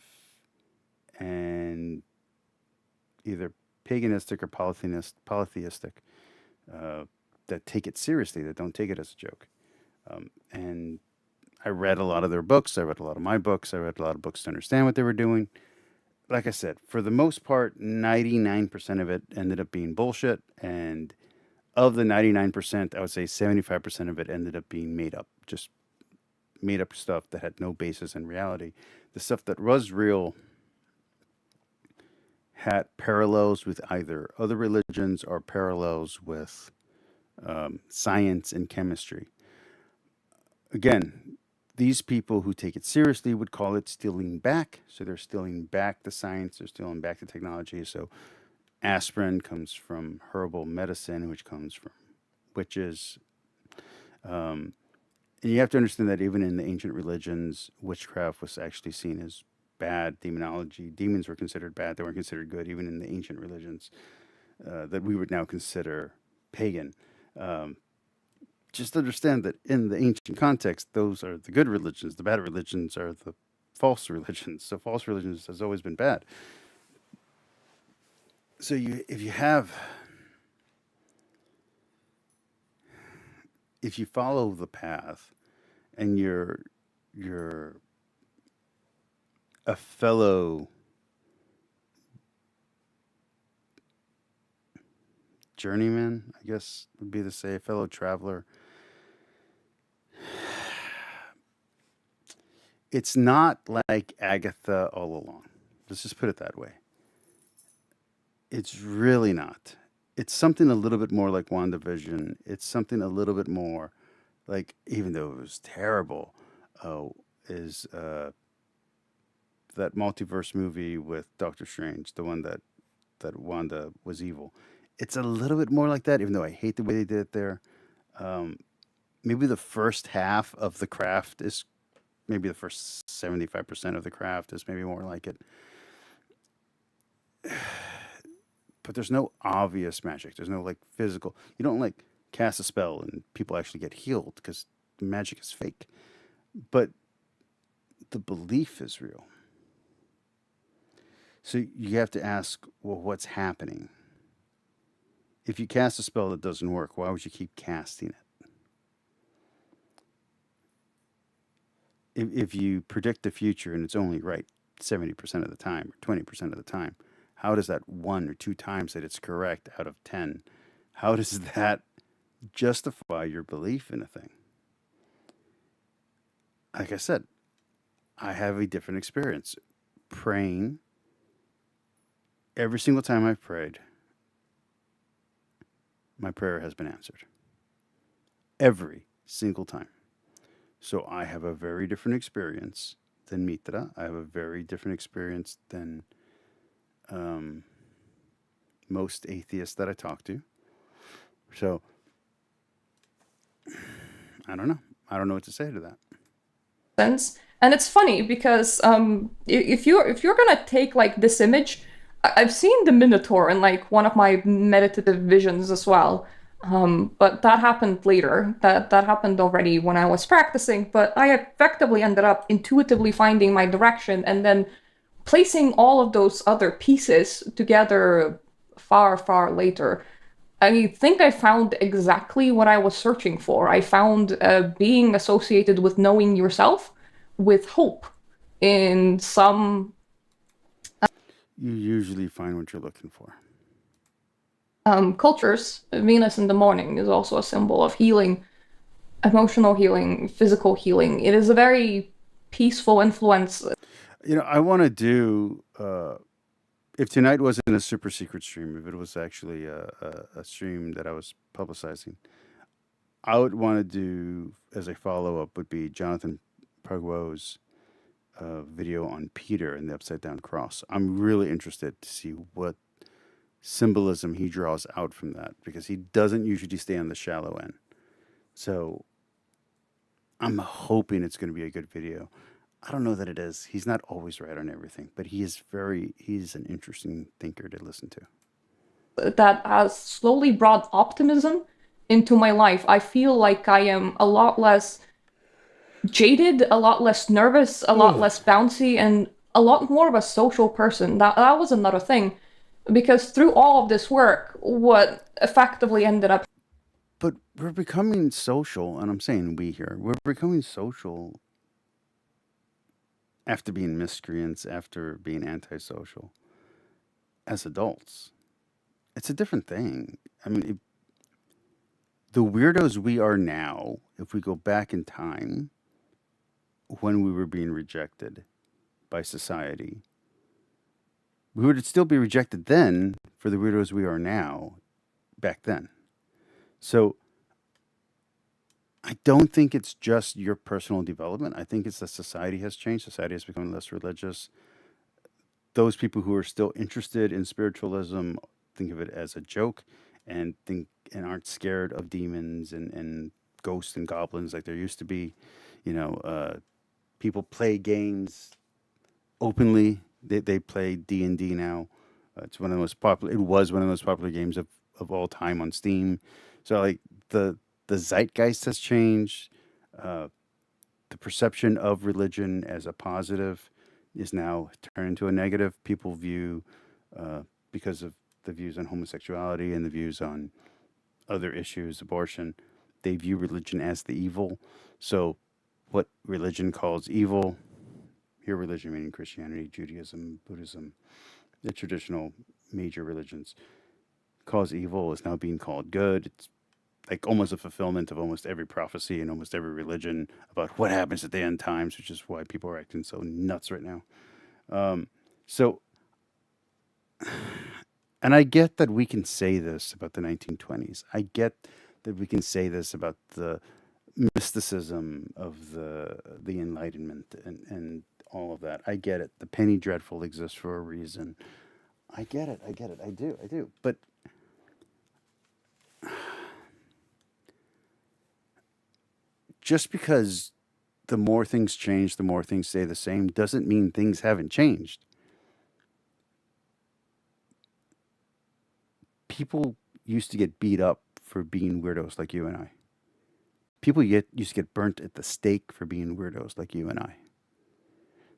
and either paganistic or polytheistic, that take it seriously, that don't take it as a joke. And I read a lot of their books. I read a lot of my books. I read a lot of books to understand what they were doing. Like I said, for the most part, 99% of it ended up being bullshit. And of the 99%, I would say 75% of it ended up being made up. Just made up stuff that had no basis in reality. The stuff that was real had parallels with either other religions or parallels with science and chemistry. Again, these people who take it seriously would call it stealing back. So they're stealing back the science, they're stealing back the technology. So aspirin comes from herbal medicine, which comes from witches. And you have to understand that even in the ancient religions, witchcraft was actually seen as bad. Demonology, demons were considered bad. They weren't considered good, even in the ancient religions that we would now consider pagan. Just understand that in the ancient context, those are the good religions. The bad religions are the false religions. So false religions has always been bad. So if you follow the path and you're a fellow journeyman, I guess would be to say, a fellow traveler, it's not like Agatha all along. Let's just put it that way. It's really not. It's something a little bit more like WandaVision. It's something a little bit more like, even though it was terrible, is that multiverse movie with Doctor Strange, the one that Wanda was evil. It's a little bit more like that, even though I hate the way they did it there. Maybe the first half of the craft is, maybe the first 75% of the craft is maybe more like it. But there's no obvious magic. There's no like physical. You don't like cast a spell and people actually get healed because the magic is fake. But the belief is real. So you have to ask, well, what's happening? If you cast a spell that doesn't work, why would you keep casting it? If you predict the future and it's only right 70% of the time or 20% of the time, how does that 1 or 2 times that it's correct out of 10, how does that justify your belief in a thing? Like I said, I have a different experience. Praying, every single time I've prayed, my prayer has been answered. Every single time. So I have a very different experience than Mitra. I have a very different experience than most atheists that I talk to. So I don't know. I don't know what to say to that. And it's funny because if you're gonna take like this image, I've seen the Minotaur in like one of my meditative visions as well. But that happened later. That happened already when I was practicing, but I effectively ended up intuitively finding my direction and then placing all of those other pieces together far, far later. I think I found exactly what I was searching for. I found being associated with knowing yourself, with hope in some... You usually find what you're looking for. Cultures. Venus in the morning is also a symbol of healing, emotional healing, physical healing. It is a very peaceful influence. You know, I want to do, if tonight wasn't a super secret stream, if it was actually a stream that I was publicizing, I would want to do, as a follow-up, would be Jonathan Pagwo's video on Peter and the Upside Down Cross. I'm really interested to see what symbolism he draws out from that, because he doesn't usually stay on the shallow end. So I'm hoping it's going to be a good video. I don't know that it is. He's not always right on everything, but he's an interesting thinker to listen to. That has slowly brought optimism into my life. I feel like I am a lot less jaded, a lot less nervous, a lot less bouncy, and a lot more of a social person. That was another thing. Because through all of this work, what effectively ended up... But we're becoming social, and I'm saying we here, we're becoming social after being miscreants, after being antisocial, as adults. It's a different thing. I mean, the weirdos we are now, if we go back in time, when we were being rejected by society, we would still be rejected then for the weirdos we are now back then. So I don't think it's just your personal development. I think it's that society has changed. Society has become less religious. Those people who are still interested in spiritualism think of it as a joke and aren't scared of demons and ghosts and goblins like there used to be. People play games openly. They play D&D now. It's one of the most popular. It was one of the most popular games of all time on Steam. So like the zeitgeist has changed. The perception of religion as a positive is now turned into a negative. People view, because of the views on homosexuality and the views on other issues, abortion, they view religion as the evil. So what religion calls evil, here religion meaning Christianity, Judaism, Buddhism, the traditional major religions, calls evil is now being called good. It's like almost a fulfillment of almost every prophecy in almost every religion about what happens at the end times, which is why people are acting so nuts right now. And I get that we can say this about the 1920s. I get that we can say this about the mysticism of the Enlightenment and all of that. I get it. The penny dreadful exists for a reason. I get it. I do. But just because the more things change, the more things stay the same, doesn't mean things haven't changed. People used to get beat up for being weirdos like you and I. People used to get burnt at the stake for being weirdos like you and I.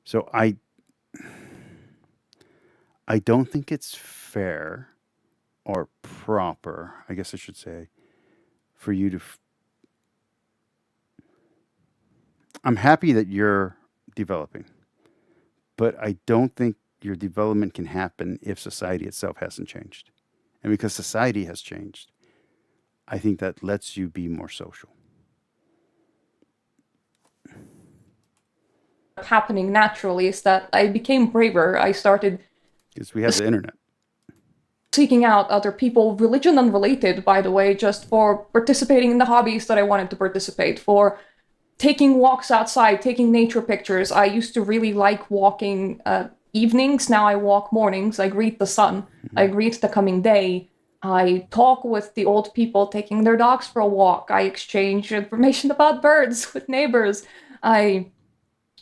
So I don't think it's fair or proper, I guess I should say, for you to... I'm happy that you're developing, but I don't think your development can happen if society itself hasn't changed. And because society has changed, I think that lets you be more social. Happening naturally is that I became braver. I started... Because we have the internet. Seeking out other people, religion unrelated, by the way, just for participating in the hobbies that I wanted to participate, for taking walks outside, taking nature pictures. I used to really like walking evenings. Now I walk mornings. I greet the sun. I greet the coming day. I talk with the old people taking their dogs for a walk. I exchange information about birds with neighbors. I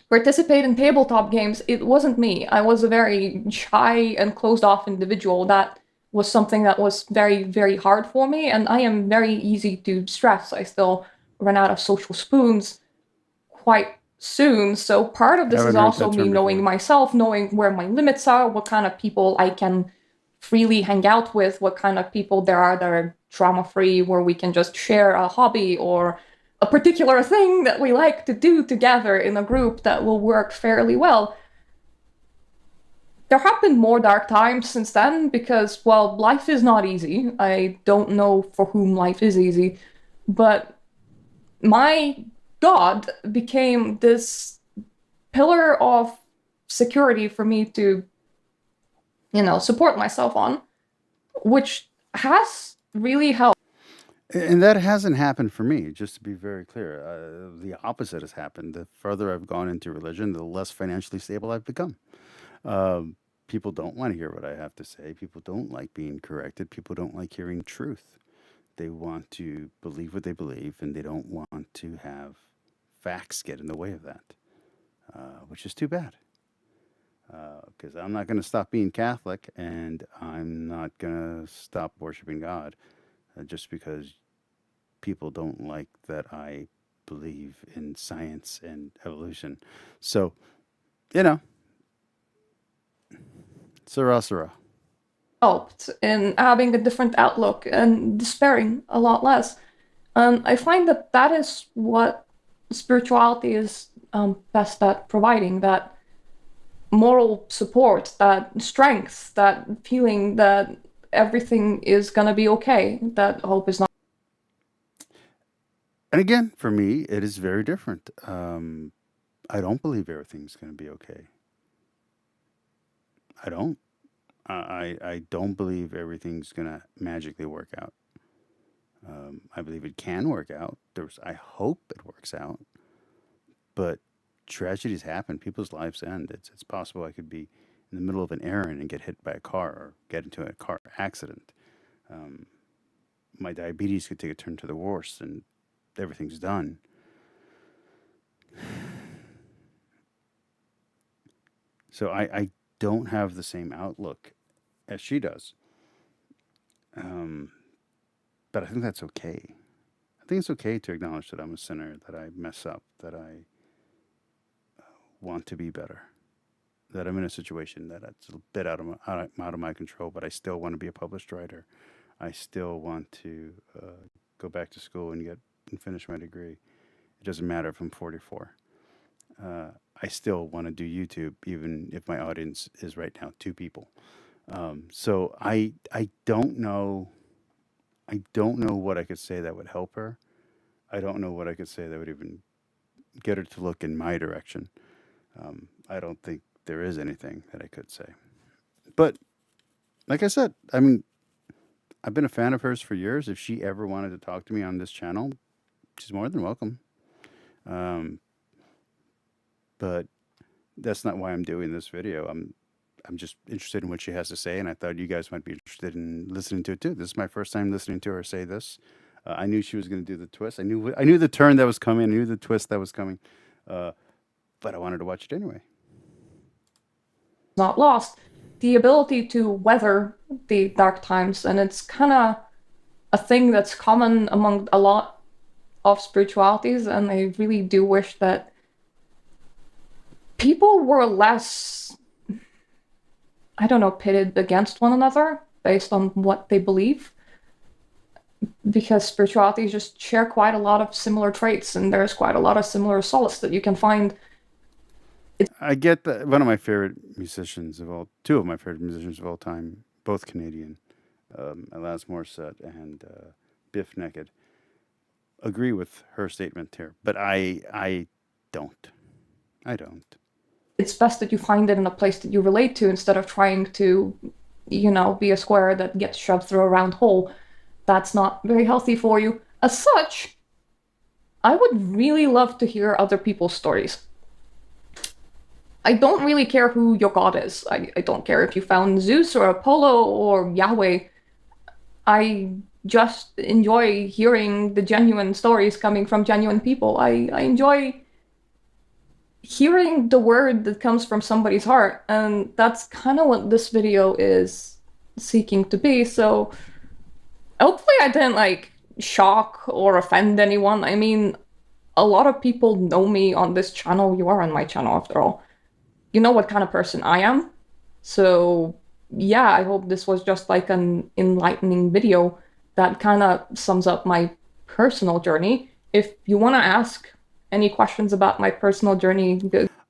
participate in tabletop games. It wasn't me. I was a very shy and closed-off individual. That was something that was very, very hard for me, and I am very easy to stress. I still run out of social spoons quite soon, so part of this is also me knowing myself, knowing where my limits are, what kind of people I can freely hang out with, what kind of people there are that are trauma-free, where we can just share a hobby or a particular thing that we like to do together in a group that will work fairly well. There have been more dark times since then because, well, life is not easy. I don't know for whom life is easy, but my God became this pillar of security for me to, support myself on, which has really helped. And that hasn't happened for me, just to be very clear. The opposite has happened. The further I've gone into religion, the less financially stable I've become. People don't want to hear what I have to say. People don't like being corrected. People don't like hearing truth. They want to believe what they believe, and they don't want to have facts get in the way of that. which is too bad. Because I'm not going to stop being Catholic, and I'm not going to stop worshiping God just because people don't like that I believe in science and evolution. So, you know, Sarah. Helped in having a different outlook and despairing a lot less. I find that that is what spirituality is best at providing, that moral support, that strength, that feeling that everything is going to be okay, that hope is not. And again, for me, it is very different. I don't believe everything's going to be okay. I don't. I don't believe everything's going to magically work out. I believe it can work out. I hope it works out. But tragedies happen. People's lives end. It's possible I could be in the middle of an errand and get hit by a car or get into a car accident. My diabetes could take a turn to the worse and everything's done. So I don't have the same outlook as she does. But I think that's okay. I think it's okay to acknowledge that I'm a sinner, that I mess up, that I want to be better, that I'm in a situation that it's a bit out of my control, but I still want to be a published writer. I still want to go back to school and finish my degree. It doesn't matter if I'm 44. I still want to do YouTube, even if my audience is right now 2 people. So I don't know. I don't know what I could say that would help her. I don't know what I could say that would even get her to look in my direction. I don't think there is anything that I could say. But like I said, I mean, I've been a fan of hers for years. If she ever wanted to talk to me on this channel, she's more than welcome. But that's not why I'm doing this video. I'm just interested in what she has to say, and I thought you guys might be interested in listening to it too. This is my first time listening to her say this. I knew she was going to do the twist. I knew the turn that was coming. I knew the twist that was coming. But I wanted to watch it anyway. Not lost. The ability to weather the dark times, and it's kind of a thing that's common among a lot of spiritualities, and I really do wish that people were less, I don't know, pitted against one another based on what they believe. Because spiritualities just share quite a lot of similar traits, and there's quite a lot of similar solace that you can find. I get that one of my favorite musicians of all, 2 of my favorite musicians of all time, both Canadian, Alanis Morissette and Biff Naked, agree with her statement here. But I don't. I don't. It's best that you find it in a place that you relate to instead of trying to, be a square that gets shoved through a round hole. That's not very healthy for you. As such, I would really love to hear other people's stories. I don't really care who your god is. I don't care if you found Zeus or Apollo or Yahweh. I just enjoy hearing the genuine stories coming from genuine people. I enjoy hearing the word that comes from somebody's heart, and that's kind of what this video is seeking to be. So hopefully I didn't shock or offend anyone. I mean, a lot of people know me on this channel. You are on my channel after all. You know what kind of person I am. So yeah, I hope this was just an enlightening video that kind of sums up my personal journey. If you want to ask any questions about my personal journey,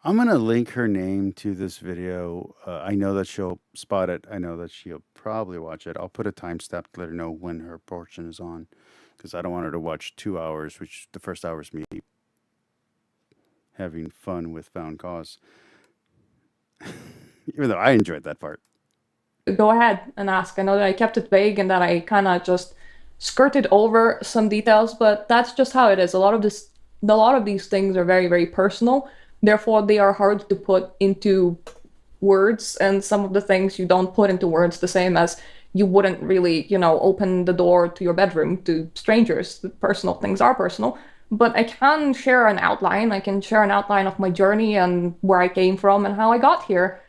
I'm going to link her name to this video. I know that she'll spot it. I know that she'll probably watch it. I'll put a timestamp to let her know when her portion is on, because I don't want her to watch 2 hours, which the first hour is me having fun with Found Cause. Even though I enjoyed that part. Go ahead and ask. I know that I kept it vague and that I kind of just skirted over some details, but that's just how it is. A lot of these things are very, very personal. Therefore, they are hard to put into words, and some of the things you don't put into words the same as you wouldn't really, open the door to your bedroom to strangers. The personal things are personal. but I can share an outline. I can share an outline of my journey and where I came from and how I got here.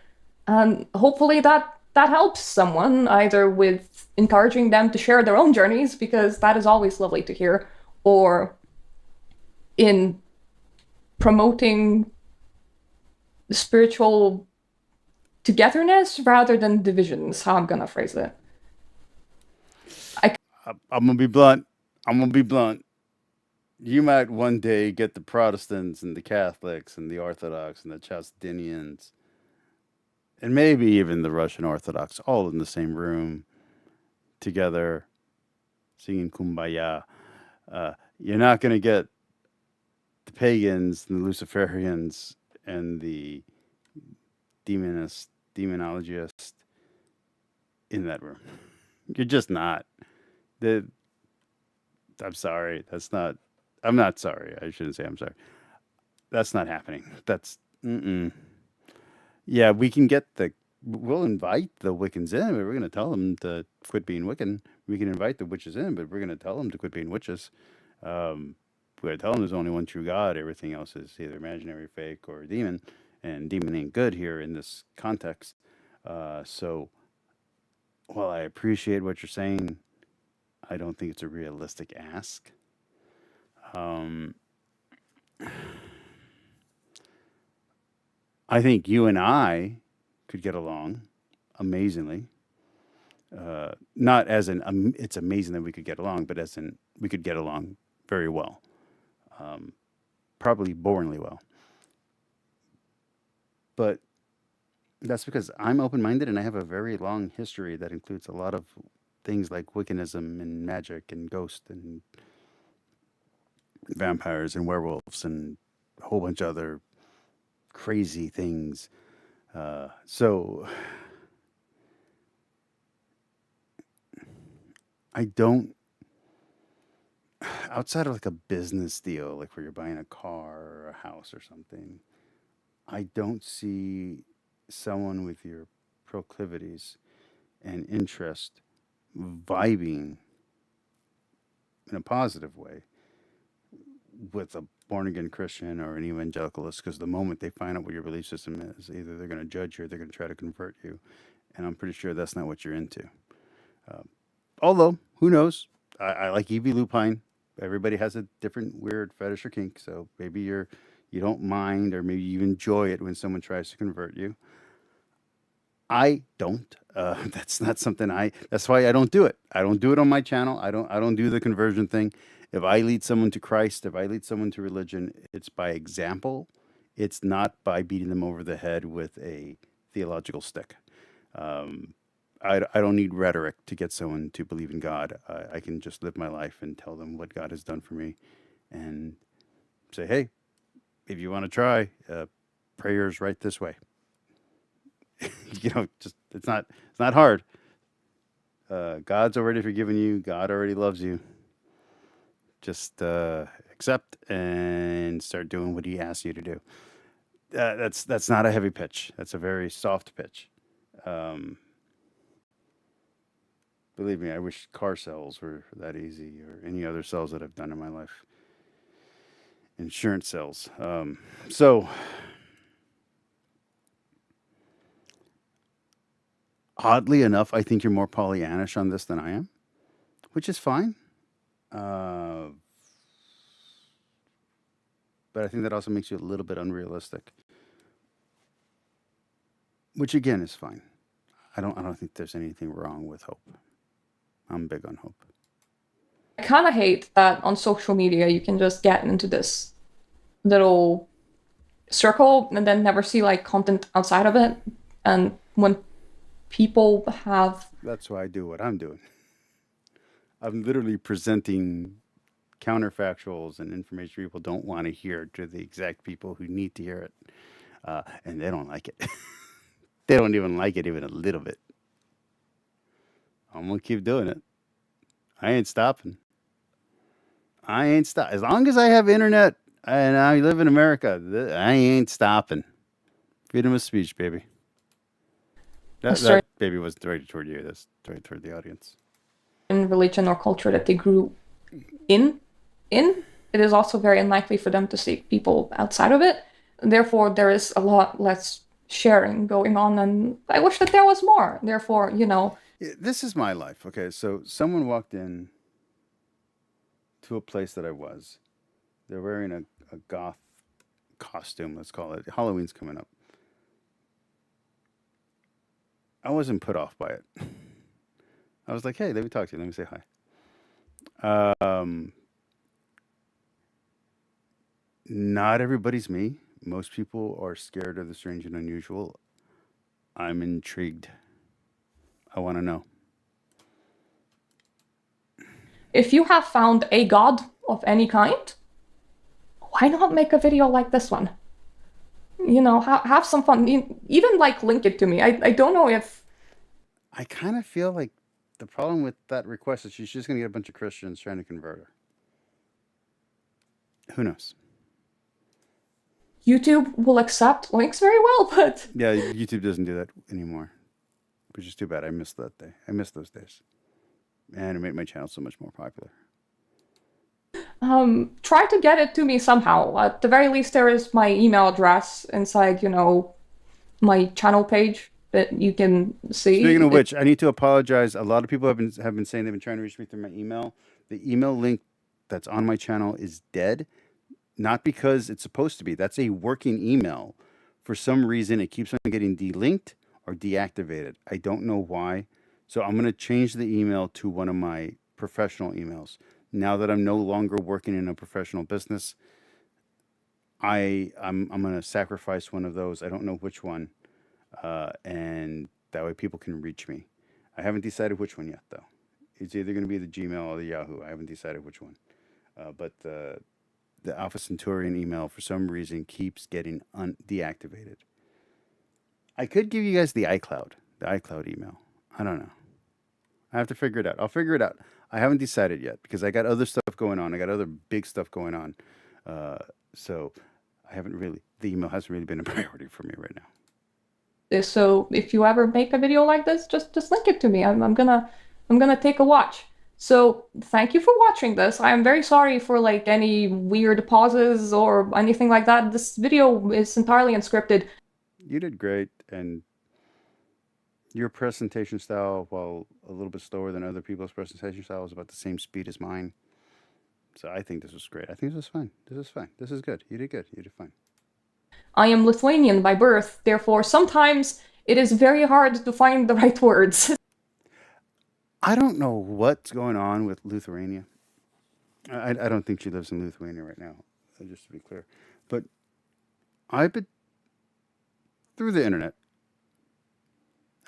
And hopefully that helps someone, either with encouraging them to share their own journeys, because that is always lovely to hear, or in promoting spiritual togetherness rather than divisions, how I'm gonna phrase it. I'm gonna be blunt. You might one day get the Protestants and the Catholics and the Orthodox and the Chalcedonians and maybe even the Russian Orthodox all in the same room together singing Kumbaya. You're not gonna get the pagans and the Luciferians and the demonologists in that room. You're just not. I'm sorry. I'm not sorry. I shouldn't say I'm sorry. That's not happening. Yeah, we'll invite the Wiccans in, but we're going to tell them to quit being Wiccan. We can invite the witches in, but we're going to tell them to quit being witches. We're going to tell them there's only one true God. Everything else is either imaginary, fake, or demon. And demon ain't good here in this context. So while I appreciate what you're saying, I don't think it's a realistic ask. I think you and I could get along amazingly. Not as in it's amazing that we could get along, but as in we could get along very well. Probably boringly well. But that's because I'm open-minded and I have a very long history that includes a lot of things like Wiccanism and magic and ghost and vampires and werewolves and a whole bunch of other crazy things. So I don't, outside of like a business deal, like where you're buying a car or a house or something, I don't see someone with your proclivities and interest vibing in a positive way with a born-again Christian or an evangelicalist, because the moment they find out what your belief system is, either they're going to judge you or they're going to try to convert you, and I'm pretty sure that's not what you're into. Although, who knows? I like Evie Lupine. Everybody has a different weird fetish or kink, so maybe you don't mind, or maybe you enjoy it when someone tries to convert you. I don't. That's not something that's why I don't do it. I don't do it on my channel. I don't do the conversion thing. If I lead someone to Christ, if I lead someone to religion, it's by example. It's not by beating them over the head with a theological stick. I don't need rhetoric to get someone to believe in God. I can just live my life and tell them what God has done for me and say, hey, if you want to try, prayer's right this way. Just it's not hard. God's already forgiven you. God already loves you. Just accept and start doing what He asks you to do. That's not a heavy pitch. That's a very soft pitch. Believe me, I wish car sales were that easy, or any other sales that I've done in my life. Insurance sales. So oddly enough, I think you're more Pollyannish on this than I am, which is fine. But I think that also makes you a little bit unrealistic, which again is fine. I don't think there's anything wrong with hope. I'm big on hope. I kind of hate that on social media you can just get into this little circle and then never see like content outside of it. And when people have... That's why I do what I'm doing. I'm literally presenting counterfactuals and information people don't want to hear to the exact people who need to hear it. And they don't like it. They don't even like it even a little bit. I'm going to keep doing it. I ain't stopping. As long as I have internet and I live in America, I ain't stopping. Freedom of speech, baby. That baby wasn't directed toward you. That's directed toward the audience. In religion or culture that they grew in, it is also very unlikely for them to see people outside of it. Therefore, there is a lot less sharing going on, and I wish that there was more. Therefore, This is my life. Okay, so someone walked in to a place that I was. They're wearing a goth costume, let's call it. Halloween's coming up. I wasn't put off by it. I was like, hey, let me talk to you. Let me say hi. Not everybody's me. Most people are scared of the strange and unusual. I'm intrigued. I want to know. If you have found a god of any kind, why not make a video like this one? Have some fun. Even link it to me. I don't know if... I kind of feel like the problem with that request is she's just going to get a bunch of Christians trying to convert her. Who knows? YouTube will accept links very well, but... Yeah, YouTube doesn't do that anymore, which is too bad. I missed that day. I missed those days. And it made my channel so much more popular. Try to get it to me somehow. At the very least, there is my email address inside, my channel page that you can see. Speaking of which, I need to apologize. A lot of people have been saying they've been trying to reach me through my email. The email link that's on my channel is dead. Not because it's supposed to be. That's a working email. For some reason, it keeps on getting delinked or deactivated. I don't know why. So I'm going to change the email to one of my professional emails. Now that I'm no longer working in a professional business, I'm going to sacrifice one of those. I don't know which one. And that way people can reach me. I haven't decided which one yet, though. It's either going to be the Gmail or the Yahoo. I haven't decided which one. But the Alpha Centaurian email, for some reason, keeps getting deactivated. I could give you guys the iCloud email. I don't know. I have to figure it out. I'll figure it out. I haven't decided yet because I got other stuff going on. I got other big stuff going on. So the email hasn't really been a priority for me right now. So if you ever make a video like this, just link it to me. I'm gonna take a watch. So thank you for watching this. I am very sorry for any weird pauses or anything like that. This video is entirely unscripted. You did great, and your presentation style, while a little bit slower than other people's presentation style, is about the same speed as mine. So I think this was great. I think this was fine. This is fine. This is good. You did good. You did fine. I am Lithuanian by birth, therefore sometimes it is very hard to find the right words. I don't know what's going on with Lithuania. I don't think she lives in Lithuania right now, just to be clear. But I've been, through the internet,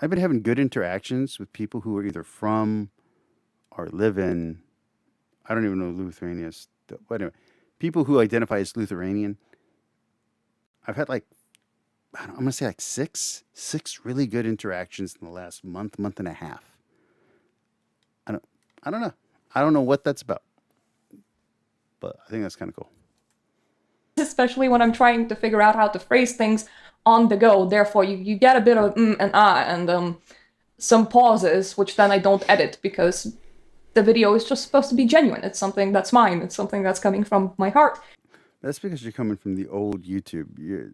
I've been having good interactions with people who are either from or live in, I don't even know Lithuania is, but anyway, people who identify as Lithuanian. I've had I'm going to say six really good interactions in the last month and a half. I don't know. I don't know what that's about, but I think that's kind of cool. Especially when I'm trying to figure out how to phrase things on the go. Therefore, you get a bit of and and some pauses, which then I don't edit because the video is just supposed to be genuine. It's something that's mine. It's something that's coming from my heart. That's because you're coming from the old YouTube.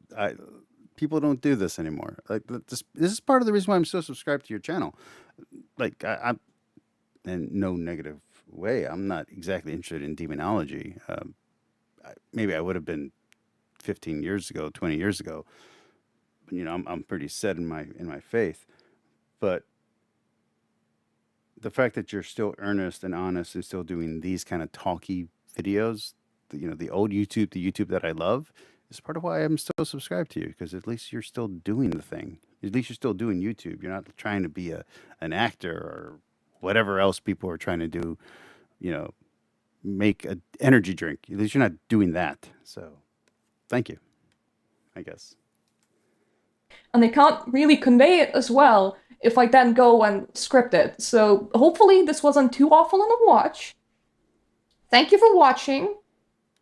People don't do this anymore. This is part of the reason why I'm still subscribed to your channel. I'm in no negative way. I'm not exactly interested in demonology. Maybe I would have been 15 years ago, 20 years ago. I'm pretty set in my faith. But the fact that you're still earnest and honest and still doing these kind of talky videos, the old YouTube, the YouTube that I love, is part of why I'm still subscribed to you, because at least you're still doing the thing. At least you're still doing YouTube. You're not trying to be an actor or whatever else people are trying to do, make an energy drink. At least you're not doing that. So thank you, I guess. And they can't really convey it as well if I then go and script it. So hopefully this wasn't too awful on a watch. Thank you for watching.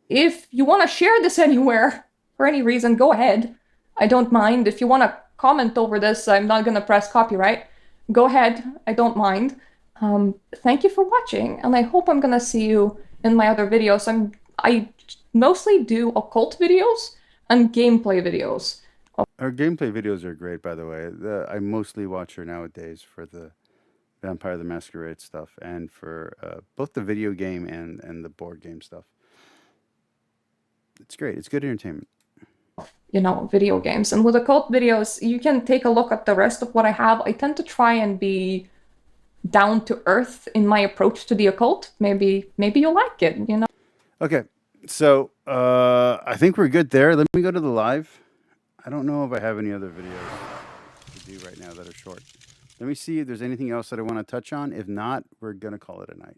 If you want to share this anywhere for any reason, go ahead. I don't mind. If you want to comment over this, I'm not going to press copyright. Go ahead. I don't mind. Thank you for watching, and I hope I'm going to see you in my other videos. I mostly do occult videos and gameplay videos. Her gameplay videos are great, by the way. I mostly watch her nowadays for the Vampire the Masquerade stuff and for both the video game and the board game stuff. It's great. It's good entertainment. You know, video games. And with occult videos, you can take a look at the rest of what I have. I tend to try and be down to earth in my approach to the occult. Maybe you'll like it, you know? Okay, so I think we're good there. Let me go to the live. I don't know if I have any other videos to do right now that are short. Let me see if there's anything else that I want to touch on. If not, we're going to call it a night.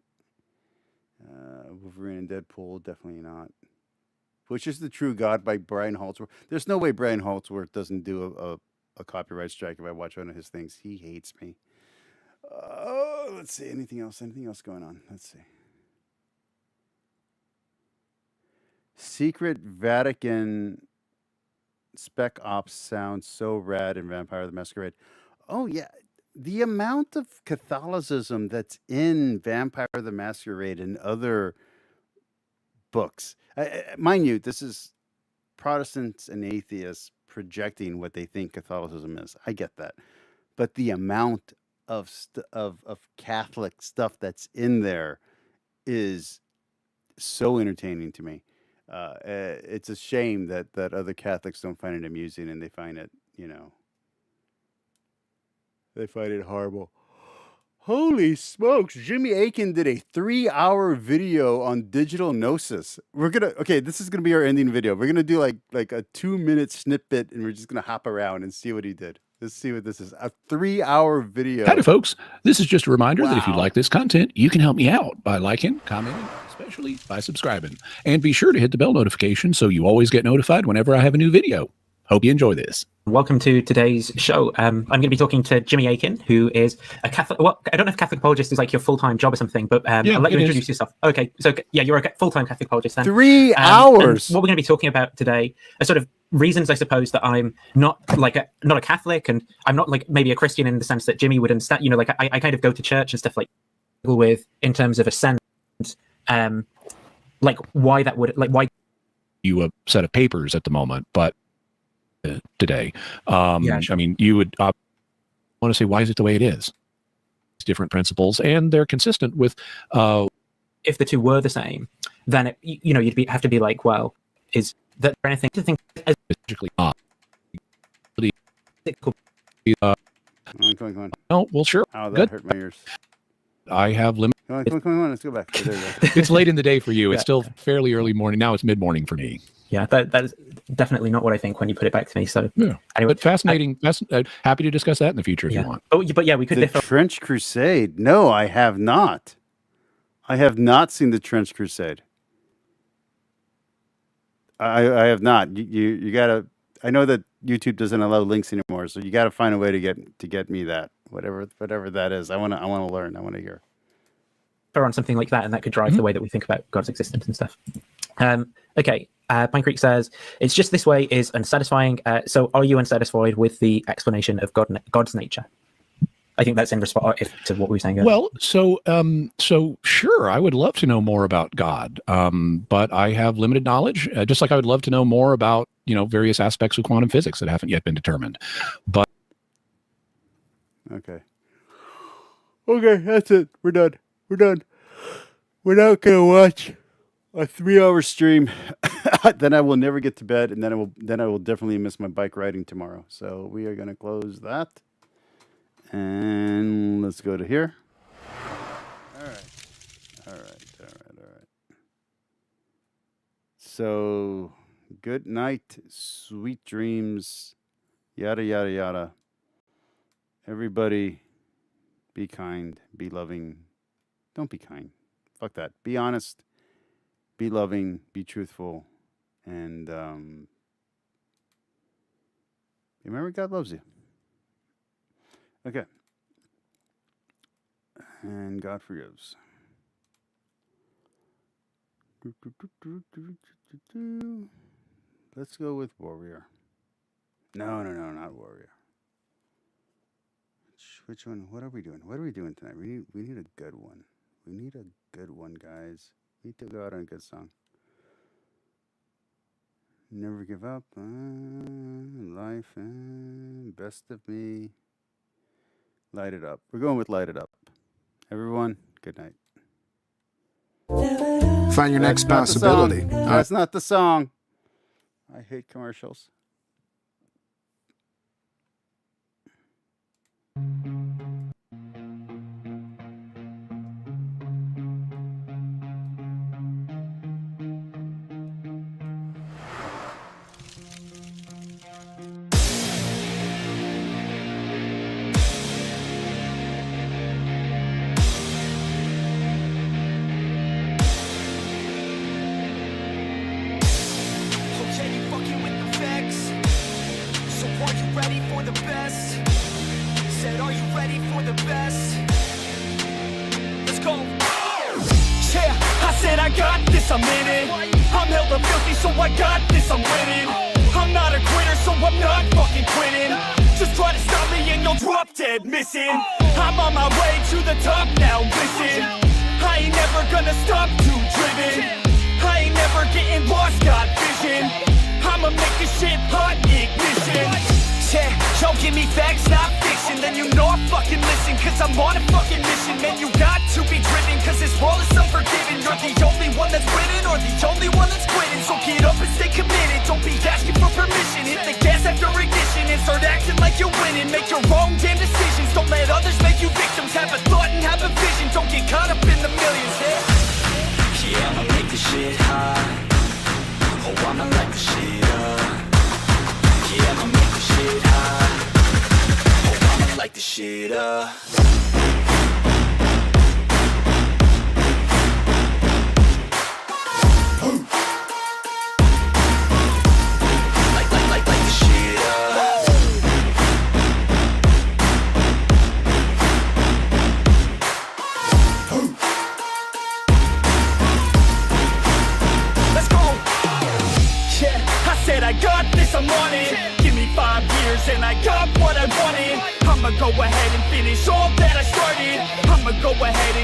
Wolverine and Deadpool, definitely not. Which is the True God by Brian Holdsworth. There's no way Brian Holdsworth doesn't do a copyright strike if I watch one of his things. He hates me. Let's see. Anything else? Anything else going on? Let's see. Secret Vatican Spec Ops sounds so rad in Vampire the Masquerade. Oh, yeah. The amount of Catholicism that's in Vampire the Masquerade and other books. Mind you, this is Protestants and atheists projecting what they think Catholicism is. I get that. But the amount of Catholic stuff that's in there is so entertaining to me. It's a shame that other Catholics don't find it amusing and they find it, they find it horrible. Holy smokes. Jimmy Akin did a 3-hour video on digital gnosis. This is going to be our ending video. We're going to do like a 2-minute snippet and we're just going to hop around and see what he did. Let's see what this is. A 3-hour video. Howdy, folks. This is just a reminder that if you like this content, you can help me out by liking, commenting, especially by subscribing. And be sure to hit the bell notification so you always get notified whenever I have a new video. Hope you enjoy this. Welcome to today's show. I'm going to be talking to Jimmy Akin, who is a Catholic. Well, I don't know if Catholic apologist is like your full-time job or something, but I'll let you introduce yourself. Okay, so yeah, you're a full-time Catholic apologist then. 3 hours. What we're going to be talking about today are sort of reasons, I suppose, that I'm not a Catholic, and I'm not like maybe a Christian in the sense that Jimmy would understand. You know, like I kind of go to church and stuff like with in terms of a sense, like why that would like why you a set of papers at the moment, but. Today, sure. I mean, you would want to say, why is it the way it is? It's different principles, and they're consistent with. If the two were the same, then you'd have to be like, well, is that anything to think? Basically, Come on. Oh, well, sure. Oh, that Good. hurt my ears. I have limited. Come on. Let's go back. There you go. It's late in the day for you. It's still fairly early morning. Now it's mid-morning for me. Yeah, that is definitely not what I think when you put it back to me. So yeah. Anyway, but fascinating. Happy to discuss that in the future if you want. Oh, but yeah, we could. The Trench Crusade. No, I have not. I have not seen the Trench Crusade. I have not. You gotta. I know that YouTube doesn't allow links anymore, so you gotta find a way to get me that whatever that is. I wanna learn. I wanna hear. On something like that, and that could drive the way that we think about God's existence and stuff. Okay. Pine Creek says, it's just this way is unsatisfying. So are you unsatisfied with the explanation of God's nature? I think that's in response to what we were saying earlier. Well, so sure, I would love to know more about God, but I have limited knowledge, just like I would love to know more about, various aspects of quantum physics that haven't yet been determined. But Okay, that's it. We're done. We're not going to watch a 3-hour stream. Then I will never get to bed, and then I will definitely miss my bike riding tomorrow. So we are going to close that, and let's go to here. All right. So good night, sweet dreams, yada yada yada. Everybody, be kind, be loving. Don't be kind. Fuck that. Be honest. Be loving. Be truthful. And remember, God loves you. Okay. And God forgives. Let's go with Warrior. No, not Warrior. Which one? What are we doing? What are we doing tonight? We need a good one. We need a good one, guys. We need to go out on a good song. Never give up. Life. Best of me. Light it up. We're going with light it up. Everyone, good night. Find your next possibility. That's not the song. I hate commercials. Okay, you fucking with the facts. So are you ready for the best? Said, are you ready for the best? Let's go. Yeah, I said I got this, I'm in it. I'm hella filthy, so I got this, I'm winning. I'm not a quitter, so I'm not fucking quitting. Just try to stop me and you'll drop dead missing. I'm on my way to the top now, listen. I ain't never gonna stop, too driven. I ain't never getting lost, got vision. I'ma make this shit hot, ignition. Yeah, y'all give me facts, not fiction. Then you know I fucking listen, cause I'm on a fucking mission. Man, you got to be driven, cause this world is unforgiving. You're the only one that's winning, or the only one that's quitting. So get up and stay committed, don't be asking for permission. Hit the gas after ignition and start acting like you're winning. Make your own damn decisions, don't let others make you victims. Have a thought and have a vision, don't get caught up in the millions. Yeah, I'ma make this shit hot. Oh, I'ma light the shit up. Yeah, I'ma make this shit hot. Oh, I'ma light the shit up. Light the shit up. Let's go. Yeah, I said I got this, I'm on it. Give me 5 years and I got what I wanted. I'ma go ahead and finish all that I started. I'ma go ahead and